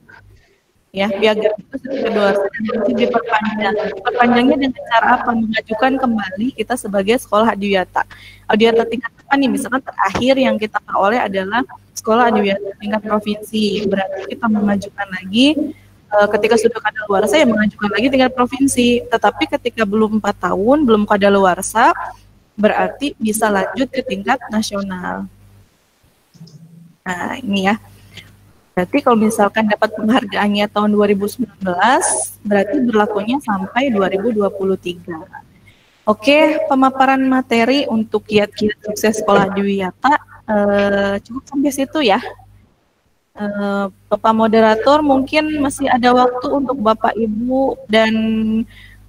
Speaker 3: Ya, piagam itu sudah kadaluarsa dan harus diperpanjang. Perpanjangnya dengan cara apa? Mengajukan kembali kita sebagai sekolah adiwiyata. Adiwiyata tingkat apa nih? Misalkan terakhir yang kita peroleh adalah sekolah adiwiyata tingkat provinsi. Berarti kita mengajukan lagi ketika sudah kadaluarsa ya mengajukan lagi tingkat provinsi. Tetapi ketika belum 4 tahun, belum kadaluarsa, berarti bisa lanjut ke tingkat nasional. Nah, ini ya. Berarti kalau misalkan dapat penghargaannya tahun 2019, berarti berlakunya sampai 2023. Oke, pemaparan materi untuk kiat-kiat sukses sekolah adiwiyata cukup sampai situ ya. Bapak moderator, mungkin masih ada waktu untuk Bapak Ibu dan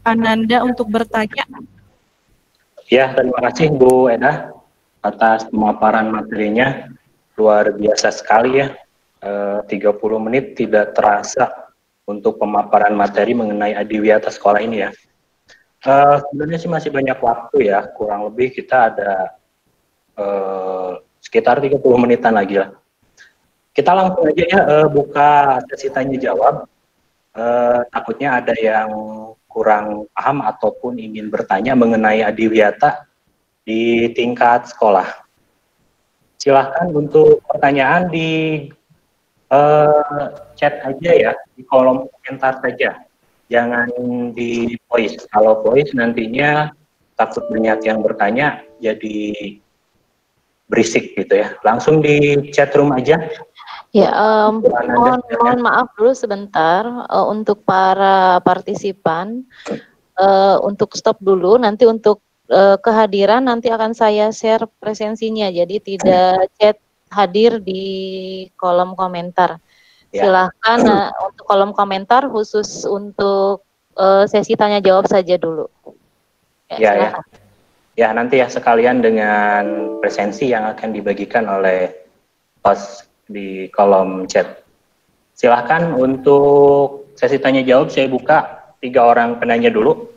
Speaker 3: Ananda untuk bertanya.
Speaker 2: Ya, terima kasih Bu Eda atas pemaparan materinya. Luar biasa sekali ya. 30 menit tidak terasa untuk pemaparan materi mengenai adiwiyata sekolah ini ya. Sebenarnya sih masih banyak waktu ya, kurang lebih kita ada sekitar 30 menitan lagi lah. Kita langsung aja ya buka sesi tanya jawab. Takutnya ada yang kurang paham ataupun ingin bertanya mengenai adiwiyata di tingkat sekolah. Silahkan untuk pertanyaan di chat aja ya, di kolom komentar saja, jangan di voice. Kalau voice nantinya takut banyak yang bertanya jadi berisik gitu ya. Langsung di chat room aja.
Speaker 1: Ya, mohon maaf dulu sebentar untuk para partisipan, untuk stop dulu. Nanti untuk kehadiran nanti akan saya share presensinya, jadi tidak chat hadir di kolom komentar. Ya. Silahkan untuk kolom komentar khusus untuk sesi tanya jawab saja dulu.
Speaker 2: Ya. Ya, nanti ya sekalian dengan presensi yang akan dibagikan oleh host di kolom chat. Silahkan untuk sesi tanya jawab saya buka 3 orang penanya dulu.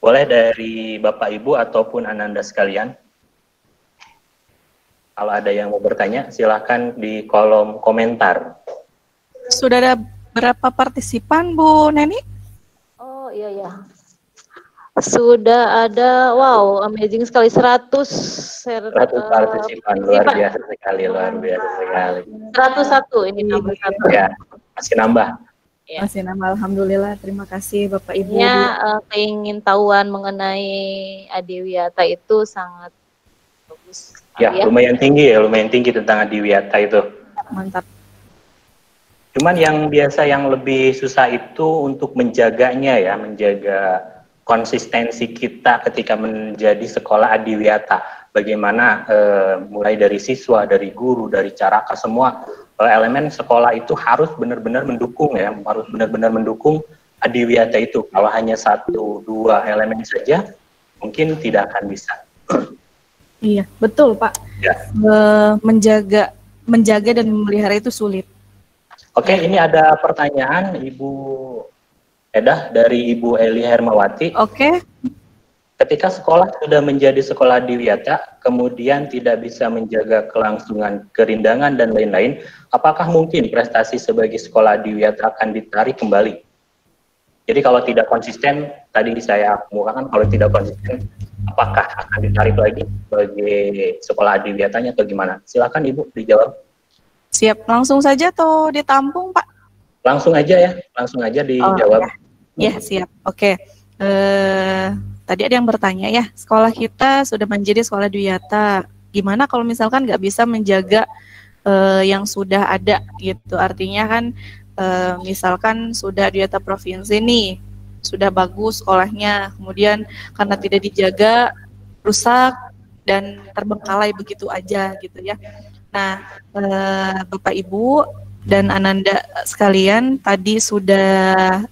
Speaker 2: Boleh dari Bapak Ibu ataupun Ananda sekalian. Kalau ada yang mau bertanya, silahkan di kolom komentar.
Speaker 3: Sudah ada berapa partisipan, Bu Neni?
Speaker 1: Oh iya ya. Sudah ada, wow, amazing sekali 100
Speaker 2: partisipan, luar biasa sekali, luar biasa sekali.
Speaker 1: 101 ini nomor 1.
Speaker 2: Ya, masih nambah.
Speaker 1: Ya.
Speaker 3: Masih nambah, alhamdulillah. Terima kasih Bapak Ibu.
Speaker 1: Keingintahuan mengenai Adiwiyata itu sangat bagus.
Speaker 2: Ya, lumayan tinggi tentang Adiwiyata itu.
Speaker 3: Mantap.
Speaker 2: Cuman yang biasa yang lebih susah itu untuk menjaganya ya, menjaga konsistensi kita ketika menjadi sekolah Adiwiyata. Bagaimana mulai dari siswa, dari guru, dari caraka, semua elemen sekolah itu harus benar-benar mendukung ya, harus benar-benar mendukung Adiwiyata itu. Kalau hanya 1-2 elemen saja, mungkin tidak akan bisa.
Speaker 3: Iya, betul Pak.
Speaker 2: Ya.
Speaker 3: Menjaga dan memelihara itu sulit.
Speaker 2: Oke, ini ada pertanyaan Ibu Edah dari Ibu Eli Hermawati.
Speaker 3: Oke.
Speaker 2: Ketika sekolah sudah menjadi sekolah Adiwiyata, kemudian tidak bisa menjaga kelangsungan, kerindangan, dan lain-lain, apakah mungkin prestasi sebagai sekolah Adiwiyata akan ditarik kembali? Jadi kalau tidak konsisten, tadi saya kemukakan kalau tidak konsisten, apakah akan ditarik lagi sebagai sekolah Adiwiyatanya atau gimana? Silakan Ibu dijawab.
Speaker 3: Siap, langsung saja atau ditampung Pak?
Speaker 2: Langsung aja dijawab.
Speaker 3: Oh, ya, siap. Oke. Tadi ada yang bertanya ya, sekolah kita sudah menjadi sekolah Adiwiyata. Gimana kalau misalkan nggak bisa menjaga yang sudah ada gitu? Artinya kan misalkan sudah Adiwiyata provinsi nih, sudah bagus sekolahnya, kemudian karena tidak dijaga, rusak dan terbengkalai begitu aja gitu ya. Nah, Bapak Ibu dan Ananda sekalian, tadi sudah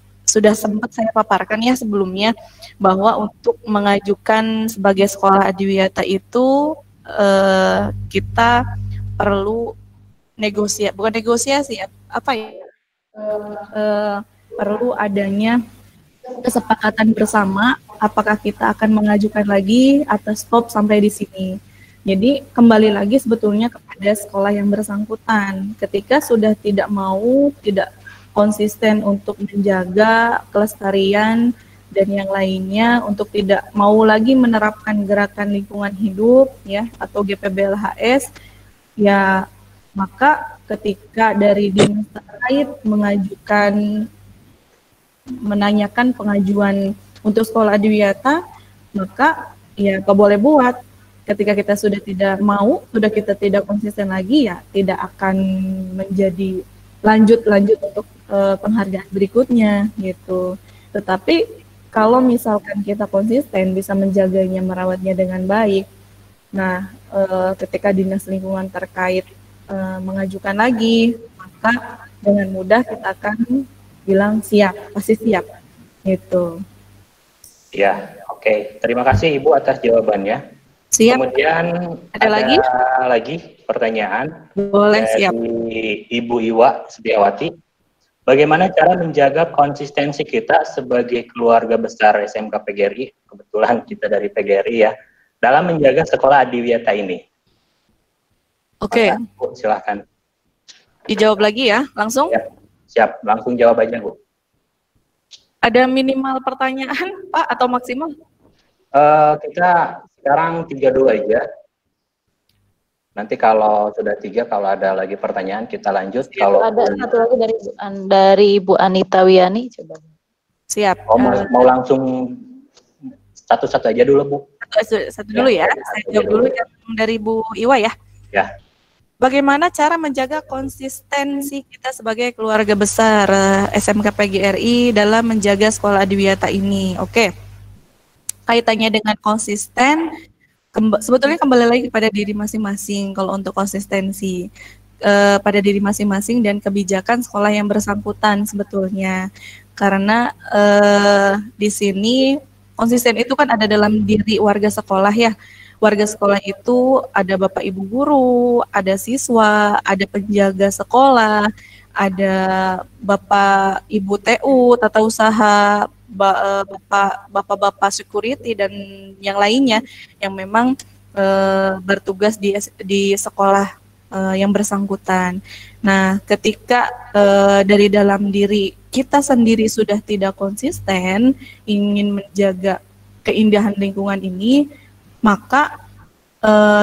Speaker 3: sempat saya paparkan ya sebelumnya bahwa untuk mengajukan sebagai sekolah Adiwiyata itu kita perlu perlu adanya kesepakatan bersama apakah kita akan mengajukan lagi atau stop sampai di sini. Jadi kembali lagi sebetulnya kepada sekolah yang bersangkutan. Ketika sudah tidak konsisten untuk menjaga kelestarian dan yang lainnya, untuk tidak mau lagi menerapkan gerakan lingkungan hidup ya atau GPBLHS, ya maka ketika dari dinas terkait menanyakan pengajuan untuk sekolah Adiwiyata, maka ya nggak boleh buat. Ketika kita sudah tidak mau, sudah kita tidak konsisten lagi, ya tidak akan menjadi lanjut untuk penghargaan berikutnya gitu. Tetapi kalau misalkan kita konsisten bisa menjaganya, merawatnya dengan baik, nah ketika dinas lingkungan terkait mengajukan lagi, maka dengan mudah kita akan bilang siap, pasti siap gitu.
Speaker 2: Ya, oke. Terima kasih Ibu atas jawabannya.
Speaker 3: Siap.
Speaker 2: Kemudian ada lagi pertanyaan.
Speaker 3: Boleh,
Speaker 2: dari
Speaker 3: siap.
Speaker 2: Ibu Iwa Setiawati. Bagaimana cara menjaga konsistensi kita sebagai keluarga besar SMK PGRI, kebetulan kita dari PGRI ya, dalam menjaga sekolah Adiwiyata ini?
Speaker 3: Oke.
Speaker 2: Bu, silahkan.
Speaker 3: Dijawab lagi ya, langsung?
Speaker 2: Ya, siap, langsung jawab aja Bu.
Speaker 3: Ada minimal pertanyaan Pak atau maksimal?
Speaker 2: Kita sekarang 3 dulu aja. Nanti kalau sudah 3, kalau ada lagi pertanyaan kita lanjut. Kalau
Speaker 1: ada satu lagi dari Bu Anita Wiyani, coba.
Speaker 3: Siap.
Speaker 2: Mau langsung satu-satu aja dulu Bu.
Speaker 3: Satu dulu ya. Saya jawab dulu yang dari Bu Iwa ya.
Speaker 2: Ya.
Speaker 3: Bagaimana cara menjaga konsistensi kita sebagai keluarga besar SMK PGRI dalam menjaga sekolah Adiwiyata ini? Oke. Kaitannya dengan konsisten, sebetulnya kembali lagi pada diri masing-masing kalau untuk konsistensi pada diri masing-masing dan kebijakan sekolah yang bersangkutan sebetulnya, karena di sini konsisten itu kan ada dalam diri warga sekolah ya. Warga sekolah itu ada bapak ibu guru, ada siswa, ada penjaga sekolah, ada bapak ibu TU, tata usaha, bapak-bapak security dan yang lainnya yang memang bertugas di sekolah yang bersangkutan. Nah, ketika dari dalam diri kita sendiri sudah tidak konsisten ingin menjaga keindahan lingkungan ini, maka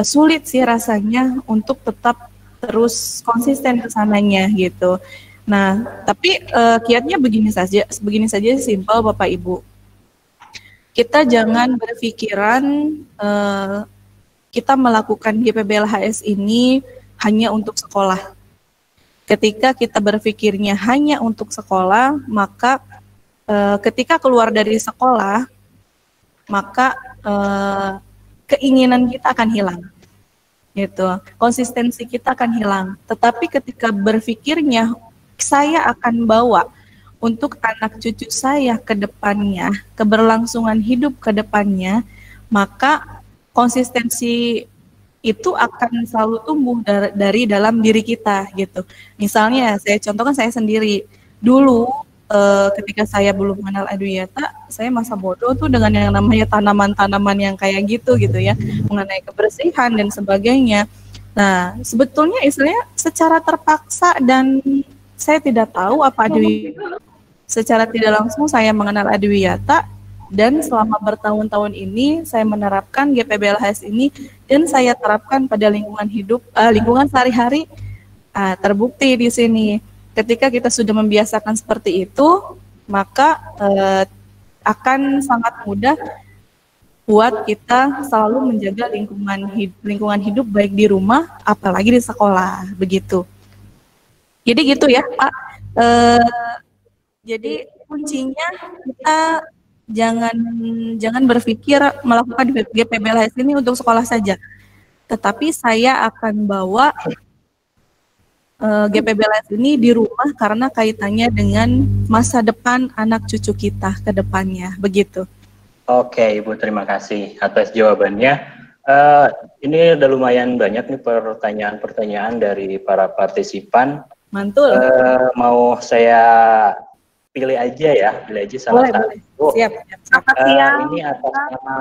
Speaker 3: sulit sih rasanya untuk tetap terus konsisten ke sananya gitu. Nah, tapi kiatnya begini saja simpel Bapak Ibu. Kita jangan berpikiran kita melakukan GPBLHS ini hanya untuk sekolah. Ketika kita berpikirnya hanya untuk sekolah, maka ketika keluar dari sekolah, maka keinginan kita akan hilang, gitu. Konsistensi kita akan hilang. Tetapi ketika berpikirnya, saya akan bawa untuk anak cucu saya ke depannya, keberlangsungan hidup ke depannya, maka konsistensi itu akan selalu tumbuh dari dalam diri kita, gitu. Misalnya, saya contohkan saya sendiri. Dulu ketika saya belum mengenal Adwiyata, saya masa bodoh tuh dengan yang namanya tanaman-tanaman yang kayak gitu ya, mengenai kebersihan dan sebagainya. Nah, sebetulnya istilahnya secara terpaksa dan saya tidak tahu apa Adwiyata. Secara tidak langsung saya mengenal Adwiyata dan selama bertahun-tahun ini saya menerapkan GPBLHS ini dan saya terapkan pada lingkungan sehari-hari. Terbukti di sini. Ketika kita sudah membiasakan seperti itu, maka akan sangat mudah buat kita selalu menjaga lingkungan hidup baik di rumah, apalagi di sekolah, begitu. Jadi gitu ya, Pak. Jadi kuncinya kita jangan berpikir melakukan GPBLHS ini untuk sekolah saja, tetapi saya akan bawa GPBLHS ini di rumah karena kaitannya dengan masa depan anak cucu kita ke depannya, begitu.
Speaker 2: Oke, Ibu, terima kasih atas jawabannya. Ini udah lumayan banyak nih pertanyaan-pertanyaan dari para partisipan.
Speaker 3: Mantul.
Speaker 2: Mau saya pilih aja salah satu.
Speaker 3: Siap.
Speaker 4: Selamat siang.
Speaker 2: Ini atas nama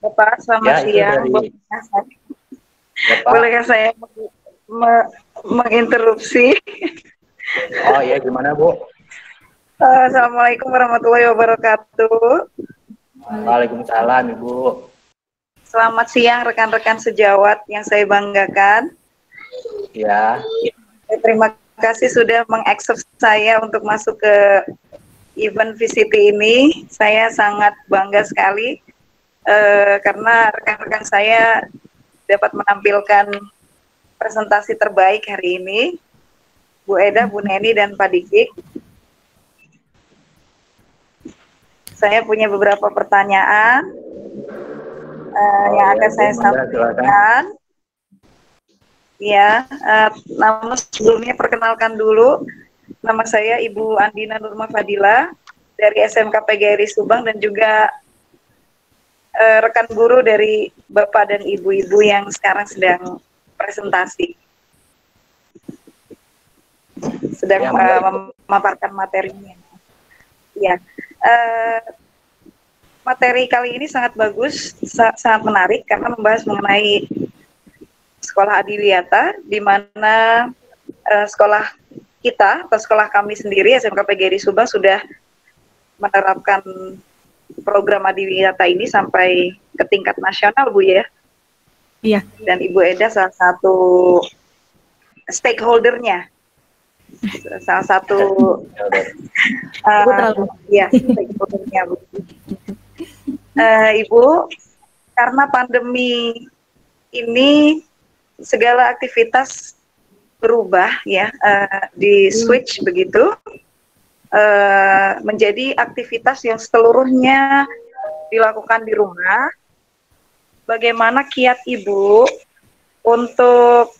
Speaker 4: Bapak, selamat siang. Bolehkah saya menginterupsi?
Speaker 2: Oh ya, gimana Bu?
Speaker 4: Assalamualaikum warahmatullahi wabarakatuh.
Speaker 2: Waalaikumsalam Ibu.
Speaker 4: Selamat siang rekan-rekan sejawat yang saya banggakan.
Speaker 2: Ya.
Speaker 4: Terima kasih sudah mengakses saya untuk masuk ke event VCT ini. Saya sangat bangga sekali karena rekan-rekan saya dapat menampilkan presentasi terbaik hari ini, Bu Eda, Bu Neni, dan Pak Dik. Saya punya beberapa pertanyaan yang akan saya sampaikan. Ya, namun sebelumnya perkenalkan dulu, nama saya Ibu Andina Nurma Fadila dari SMK PGRI Subang dan juga rekan guru dari Bapak dan Ibu-ibu yang sekarang sedang presentasi, sedang memaparkan materinya. Ya, materi kali ini sangat bagus, sangat menarik karena membahas mengenai sekolah Adwiyata, di mana sekolah kita atau sekolah kami sendiri SMK PGRI Subang sudah menerapkan program Adwiyata ini sampai ke tingkat nasional, Bu ya.
Speaker 3: Iya.
Speaker 4: Dan Ibu Eda salah satu stakeholdernya, salah satu stakeholdernya, Bu. Ibu, karena pandemi ini segala aktivitas berubah ya, di switch begitu, menjadi aktivitas yang seluruhnya dilakukan di rumah. Bagaimana kiat Ibu untuk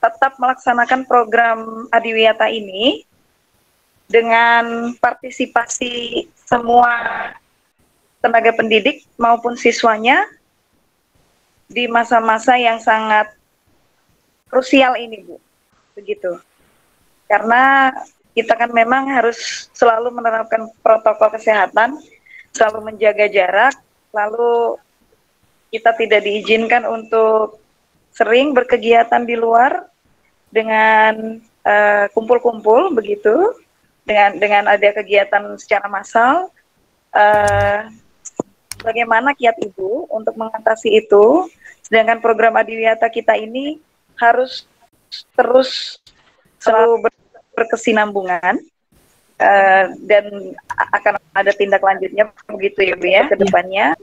Speaker 4: tetap melaksanakan program Adwiyata ini dengan partisipasi semua tenaga pendidik maupun siswanya di masa-masa yang sangat krusial ini, Bu. Begitu. Karena kita kan memang harus selalu menerapkan protokol kesehatan, selalu menjaga jarak, lalu kita tidak diizinkan untuk sering berkegiatan di luar dengan kumpul-kumpul begitu, dengan ada kegiatan secara massal. Bagaimana kiat Ibu untuk mengatasi itu, sedangkan program Adiwiyata kita ini harus terus selalu berkesinambungan dan akan ada tindak lanjutnya begitu ya Bu ya ke depannya.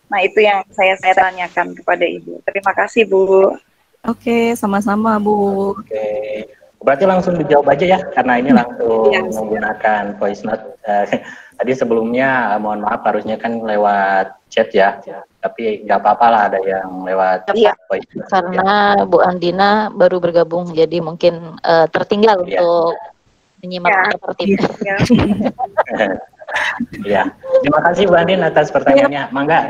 Speaker 4: Nah, itu yang saya tanyakan kepada Ibu. Terima kasih, Bu.
Speaker 3: Oke, sama-sama, Bu.
Speaker 2: Oke. Berarti langsung dijawab aja ya, karena ini langsung menggunakan voice note. Tadi sebelumnya mohon maaf harusnya kan lewat chat ya, tapi nggak apa-apa lah ada yang lewat voice note.
Speaker 1: Karena Bu Andina baru bergabung, jadi mungkin tertinggal untuk menyimak seperti itu.
Speaker 2: Ya, terima kasih Bu Andin atas pertanyaannya. Mangga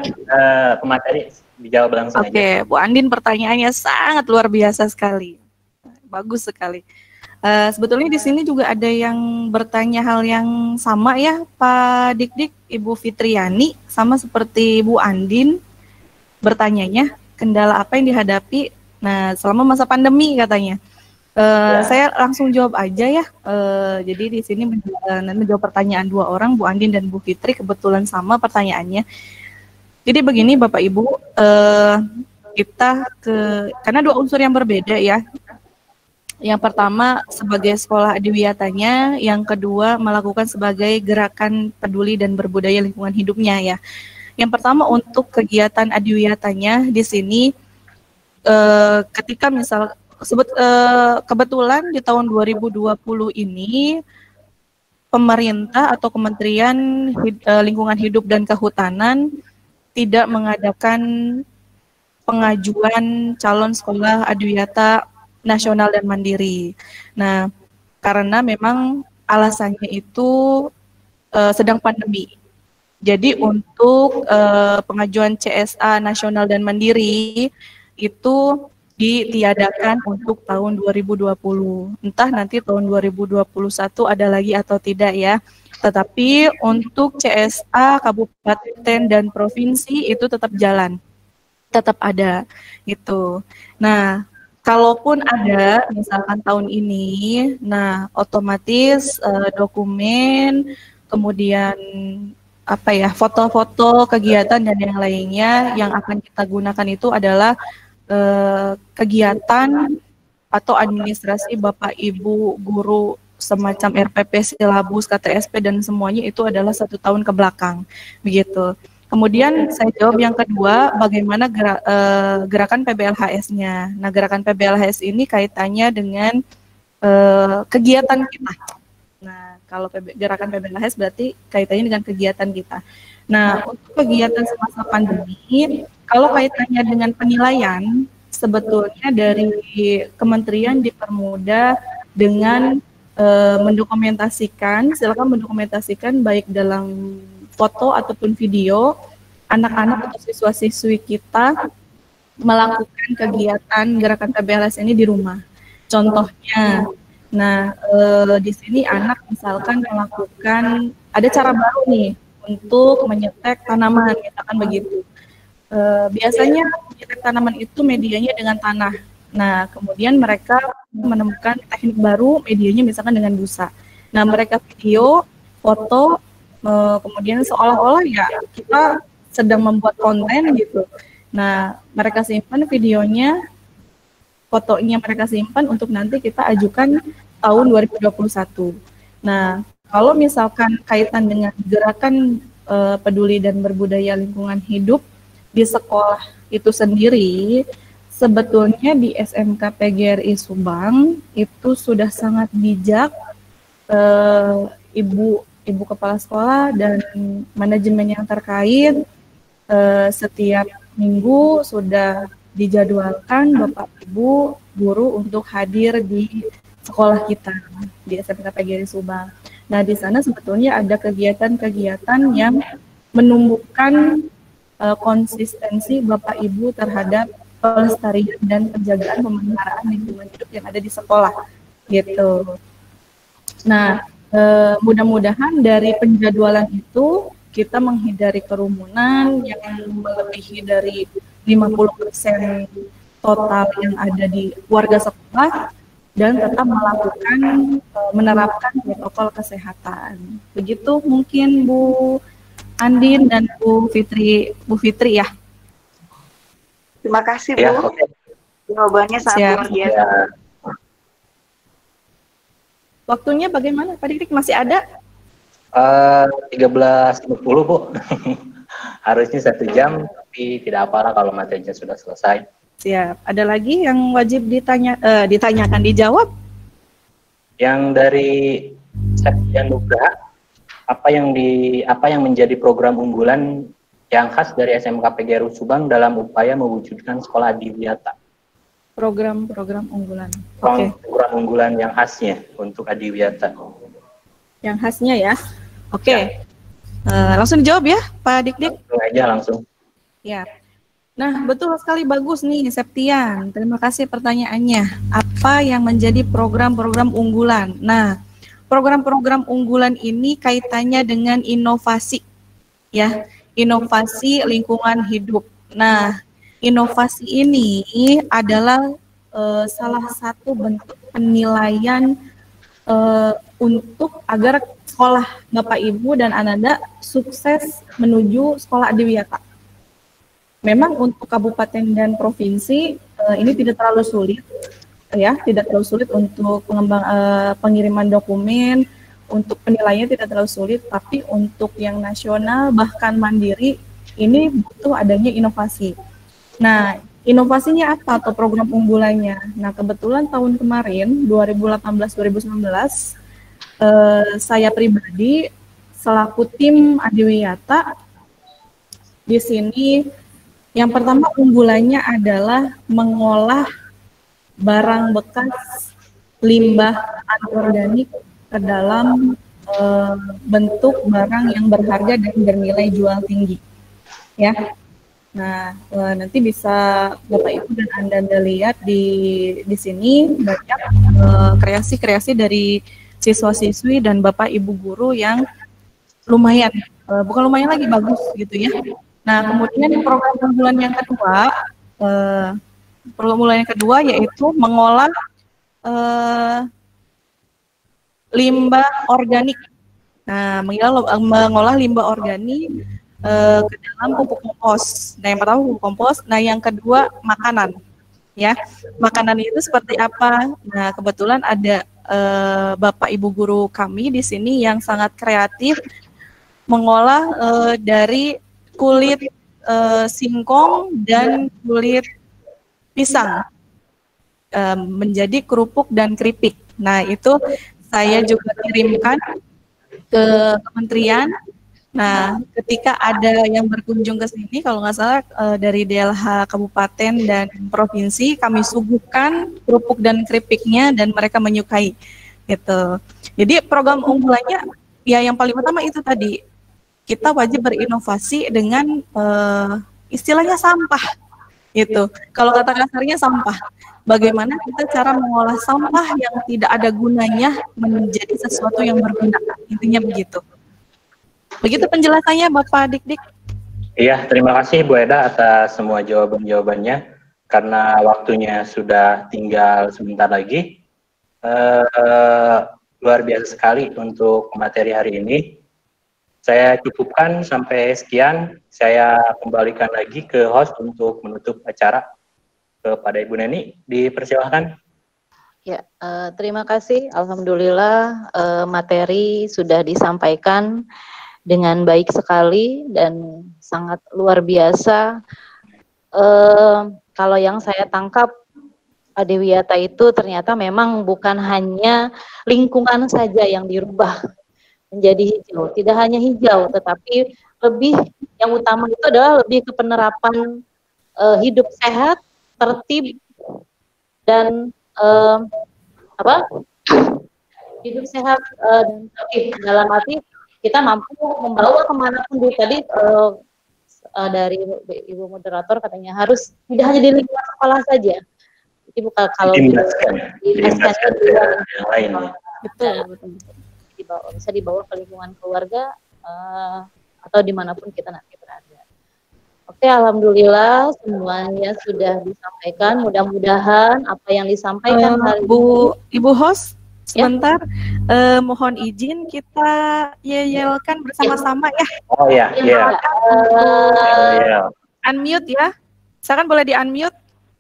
Speaker 2: pemateri dijawab langsung aja.
Speaker 3: Oke, Bu Andin pertanyaannya sangat luar biasa sekali, bagus sekali. Sebetulnya di sini juga ada yang bertanya hal yang sama ya, Pak Dik-Dik, Ibu Fitriani, sama seperti Bu Andin bertanyanya, kendala apa yang dihadapi? Nah, selama masa pandemi katanya. Saya langsung jawab aja ya. Jadi di sini menjawab pertanyaan dua orang, Bu Andin dan Bu Fitri, kebetulan sama pertanyaannya. Jadi begini Bapak Ibu, karena dua unsur yang berbeda ya. Yang pertama sebagai sekolah adiwiyatanya, yang kedua melakukan sebagai gerakan peduli dan berbudaya lingkungan hidupnya ya. Yang pertama untuk kegiatan adiwiyatanya di sini, ketika misal kebetulan di tahun 2020 ini pemerintah atau Kementerian Lingkungan Hidup dan Kehutanan tidak mengadakan pengajuan calon sekolah adiwiyata nasional dan mandiri. Nah, karena memang alasannya itu sedang pandemi. Jadi untuk pengajuan CSA nasional dan mandiri itu ditiadakan untuk tahun 2020. Entah nanti tahun 2021 ada lagi atau tidak ya. Tetapi untuk CSA kabupaten dan provinsi itu tetap jalan. Tetap ada gitu. Nah, kalaupun ada misalkan tahun ini, nah otomatis dokumen kemudian foto-foto kegiatan dan yang lainnya yang akan kita gunakan itu adalah kegiatan atau administrasi Bapak Ibu guru semacam RPP, silabus, KTSP dan semuanya itu adalah 1 tahun ke belakang begitu. Kemudian saya jawab yang kedua, bagaimana gerakan PBLHS-nya. Nah, gerakan PBLHS ini kaitannya dengan kegiatan kita. Nah, kalau gerakan PBLHS berarti kaitannya dengan kegiatan kita. Nah, untuk kegiatan semasa pandemi, kalau kaitannya dengan penilaian, sebetulnya dari kementerian dipermudah dengan silakan mendokumentasikan baik dalam foto ataupun video anak-anak atau siswa-siswi kita melakukan kegiatan gerakan PBLHS ini di rumah. Contohnya, nah di sini anak misalkan melakukan ada cara baru nih untuk menyetek tanaman, misalkan begitu. Biasanya menyetek tanaman itu medianya dengan tanah. Nah, kemudian mereka menemukan teknik baru, medianya misalkan dengan busa. Nah, mereka video, foto, kemudian seolah-olah ya kita sedang membuat konten gitu. Nah, mereka simpan videonya, fotonya mereka simpan untuk nanti kita ajukan tahun 2021. Nah, kalau misalkan kaitan dengan gerakan peduli dan berbudaya lingkungan hidup di sekolah itu sendiri, sebetulnya di SMK PGRI Subang itu sudah sangat bijak ibu kepala sekolah dan manajemen yang terkait setiap minggu sudah dijadwalkan Bapak Ibu guru untuk hadir di sekolah kita di SMK PGRI Subang. Nah, di sana sebetulnya ada kegiatan-kegiatan yang menumbuhkan konsistensi Bapak Ibu terhadap pelestarian dan penjagaan pemeliharaan lingkungan hidup yang ada di sekolah gitu. Nah, mudah-mudahan dari penjadwalan itu kita menghindari kerumunan yang melebihi dari 50% total yang ada di warga sekolah dan tetap melakukan menerapkan protokol kesehatan. Begitu mungkin Bu Andin dan Bu Fitri ya.
Speaker 4: Terima kasih Bu.
Speaker 2: Ya, oke.
Speaker 4: Jawabannya sangat
Speaker 3: Siap.
Speaker 4: luar biasa.
Speaker 3: Waktunya bagaimana Pak Dik? Masih ada?
Speaker 2: 13.50 Bu. Harusnya 1 jam, tapi tidak apa-apa kalau materinya sudah selesai.
Speaker 3: Siap. Ada lagi yang wajib ditanyakan, dijawab?
Speaker 2: Yang dari Septian Nugraha, apa yang menjadi program unggulan yang khas dari SMK PGRI Subang dalam upaya mewujudkan sekolah adiwiyata?
Speaker 3: Program unggulan. Oke.
Speaker 2: Program unggulan yang khasnya untuk adiwiyata.
Speaker 3: Yang khasnya ya. Oke. Langsung dijawab ya, Pak Dik-Dik.
Speaker 2: Langsung aja langsung.
Speaker 3: Ya. Nah, betul sekali, bagus nih Septian. Terima kasih pertanyaannya. Apa yang menjadi program-program unggulan? Nah, program-program unggulan ini kaitannya dengan inovasi, ya, inovasi lingkungan hidup. Nah, inovasi ini adalah salah satu bentuk penilaian untuk agar sekolah Bapak Ibu dan Ananda sukses menuju sekolah adiwiyata. Memang untuk kabupaten dan provinsi ini tidak terlalu sulit, ya, tidak terlalu sulit untuk pengiriman dokumen, untuk penilaiannya tidak terlalu sulit, tapi untuk yang nasional bahkan mandiri ini butuh adanya inovasi. Nah, inovasinya apa atau program unggulannya? Nah, kebetulan tahun kemarin 2018-2019 saya pribadi selaku tim adiwiyata di sini yang pertama unggulannya adalah mengolah barang bekas limbah anorganik ke dalam bentuk barang yang berharga dan bernilai jual tinggi, ya. Nah, nanti bisa Bapak Ibu dan Anda lihat di sini banyak kreasi-kreasi dari siswa-siswi dan Bapak Ibu guru yang lumayan, bukan lumayan lagi, bagus gitu ya. Nah, kemudian program unggulan yang kedua, yaitu mengolah limbah organik. Nah, mengolah limbah organik ke dalam pupuk kompos. Nah, yang pertama pupuk kompos. Nah, yang kedua makanan. Ya, makanan itu seperti apa? Nah, kebetulan ada Bapak Ibu guru kami di sini yang sangat kreatif mengolah dari kulit singkong dan kulit pisang menjadi kerupuk dan keripik. Nah, itu saya juga kirimkan ke kementerian. Nah, ketika ada yang berkunjung ke sini, kalau nggak salah dari DLH Kabupaten dan Provinsi, kami suguhkan kerupuk dan keripiknya dan mereka menyukai. Gitu. Jadi program unggulannya, ya yang paling utama itu tadi, kita wajib berinovasi dengan istilahnya sampah. Gitu. Kalau kata kasarnya sampah. Bagaimana kita cara mengolah sampah yang tidak ada gunanya menjadi sesuatu yang berguna. Intinya begitu. Begitu penjelasannya Bapak Dik-Dik.
Speaker 2: Iya, terima kasih Bu Eda atas semua jawaban-jawabannya. Karena waktunya sudah tinggal sebentar lagi. Luar biasa sekali untuk materi hari ini. Saya cukupkan sampai sekian. Saya kembalikan lagi ke host untuk menutup acara. Kepada Ibu Neni, dipersilahkan.
Speaker 1: Ya, terima kasih. Alhamdulillah materi sudah disampaikan dengan baik sekali dan sangat luar biasa. Kalau yang saya tangkap, adiwiyata itu ternyata memang bukan hanya lingkungan saja yang dirubah menjadi hijau. Tidak hanya hijau, tetapi lebih yang utama itu adalah lebih ke penerapan hidup sehat, tertib, dan hidup sehat dan tertib dalam arti kita mampu membawa kemanapun tadi dari Ibu moderator katanya harus tidak hanya di lingkungan sekolah saja. Jadi bukan kalau di yang lain. Betul. Bisa dibawa ke lingkungan keluarga atau dimanapun kita nanti berada. Oke, alhamdulillah semuanya sudah disampaikan. Mudah-mudahan apa yang disampaikan hari ini.
Speaker 3: Ibu host, sebentar, mohon izin kita yelkan bersama-sama ya.
Speaker 2: Oh iya, iya.
Speaker 3: Unmute ya. Silakan boleh di-unmute.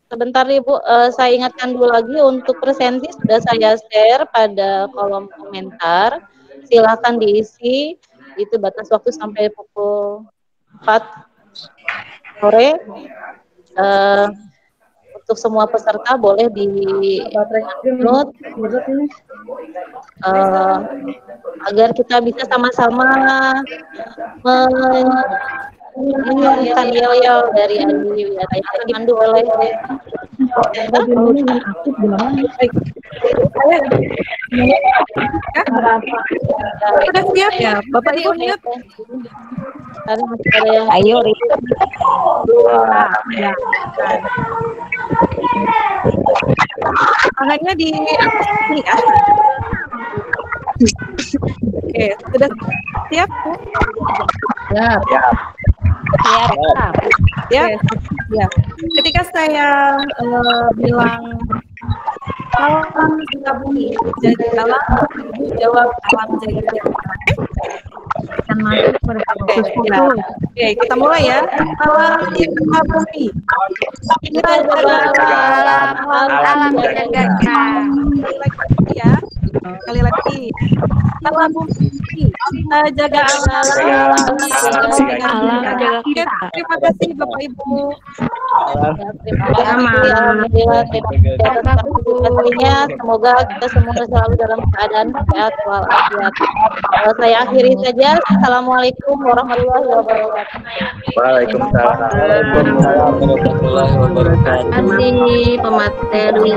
Speaker 1: Sebentar Ibu, saya ingatkan dulu lagi untuk presentasi sudah saya share pada kolom komentar. Silakan diisi, itu batas waktu sampai pukul 4 sore. Untuk semua peserta boleh di-note agar kita bisa sama-sama menyanyikan yel-yel dari Adi Wiyata yang dipandu oleh
Speaker 3: Sudah siap ya, Bapak Ibu lihat.
Speaker 1: Ayo,
Speaker 3: tangannya di atas ini ya. Oke, sudah siap?
Speaker 1: Siap.
Speaker 3: Ya. Ketika saya bilang salam jaga bumi, jaga alam, ibu jawab alam jaga jaga. Oke, kita mulai ya. Salam jaga bumi. Kita jaga alam jaga jaga. Ya. Sekali lagi. Salam bumi. Kita jaga alam jaga kita. Terima kasih Bapak Ibu.
Speaker 1: Semoga kita semua selalu dalam keadaan sehat walafiat. Saya akhiri saja. Assalamualaikum warahmatullahi wabarakatuh.
Speaker 2: Waalaikumsalam warahmatullahi wabarakatuh.
Speaker 1: Terima kasih pemateri.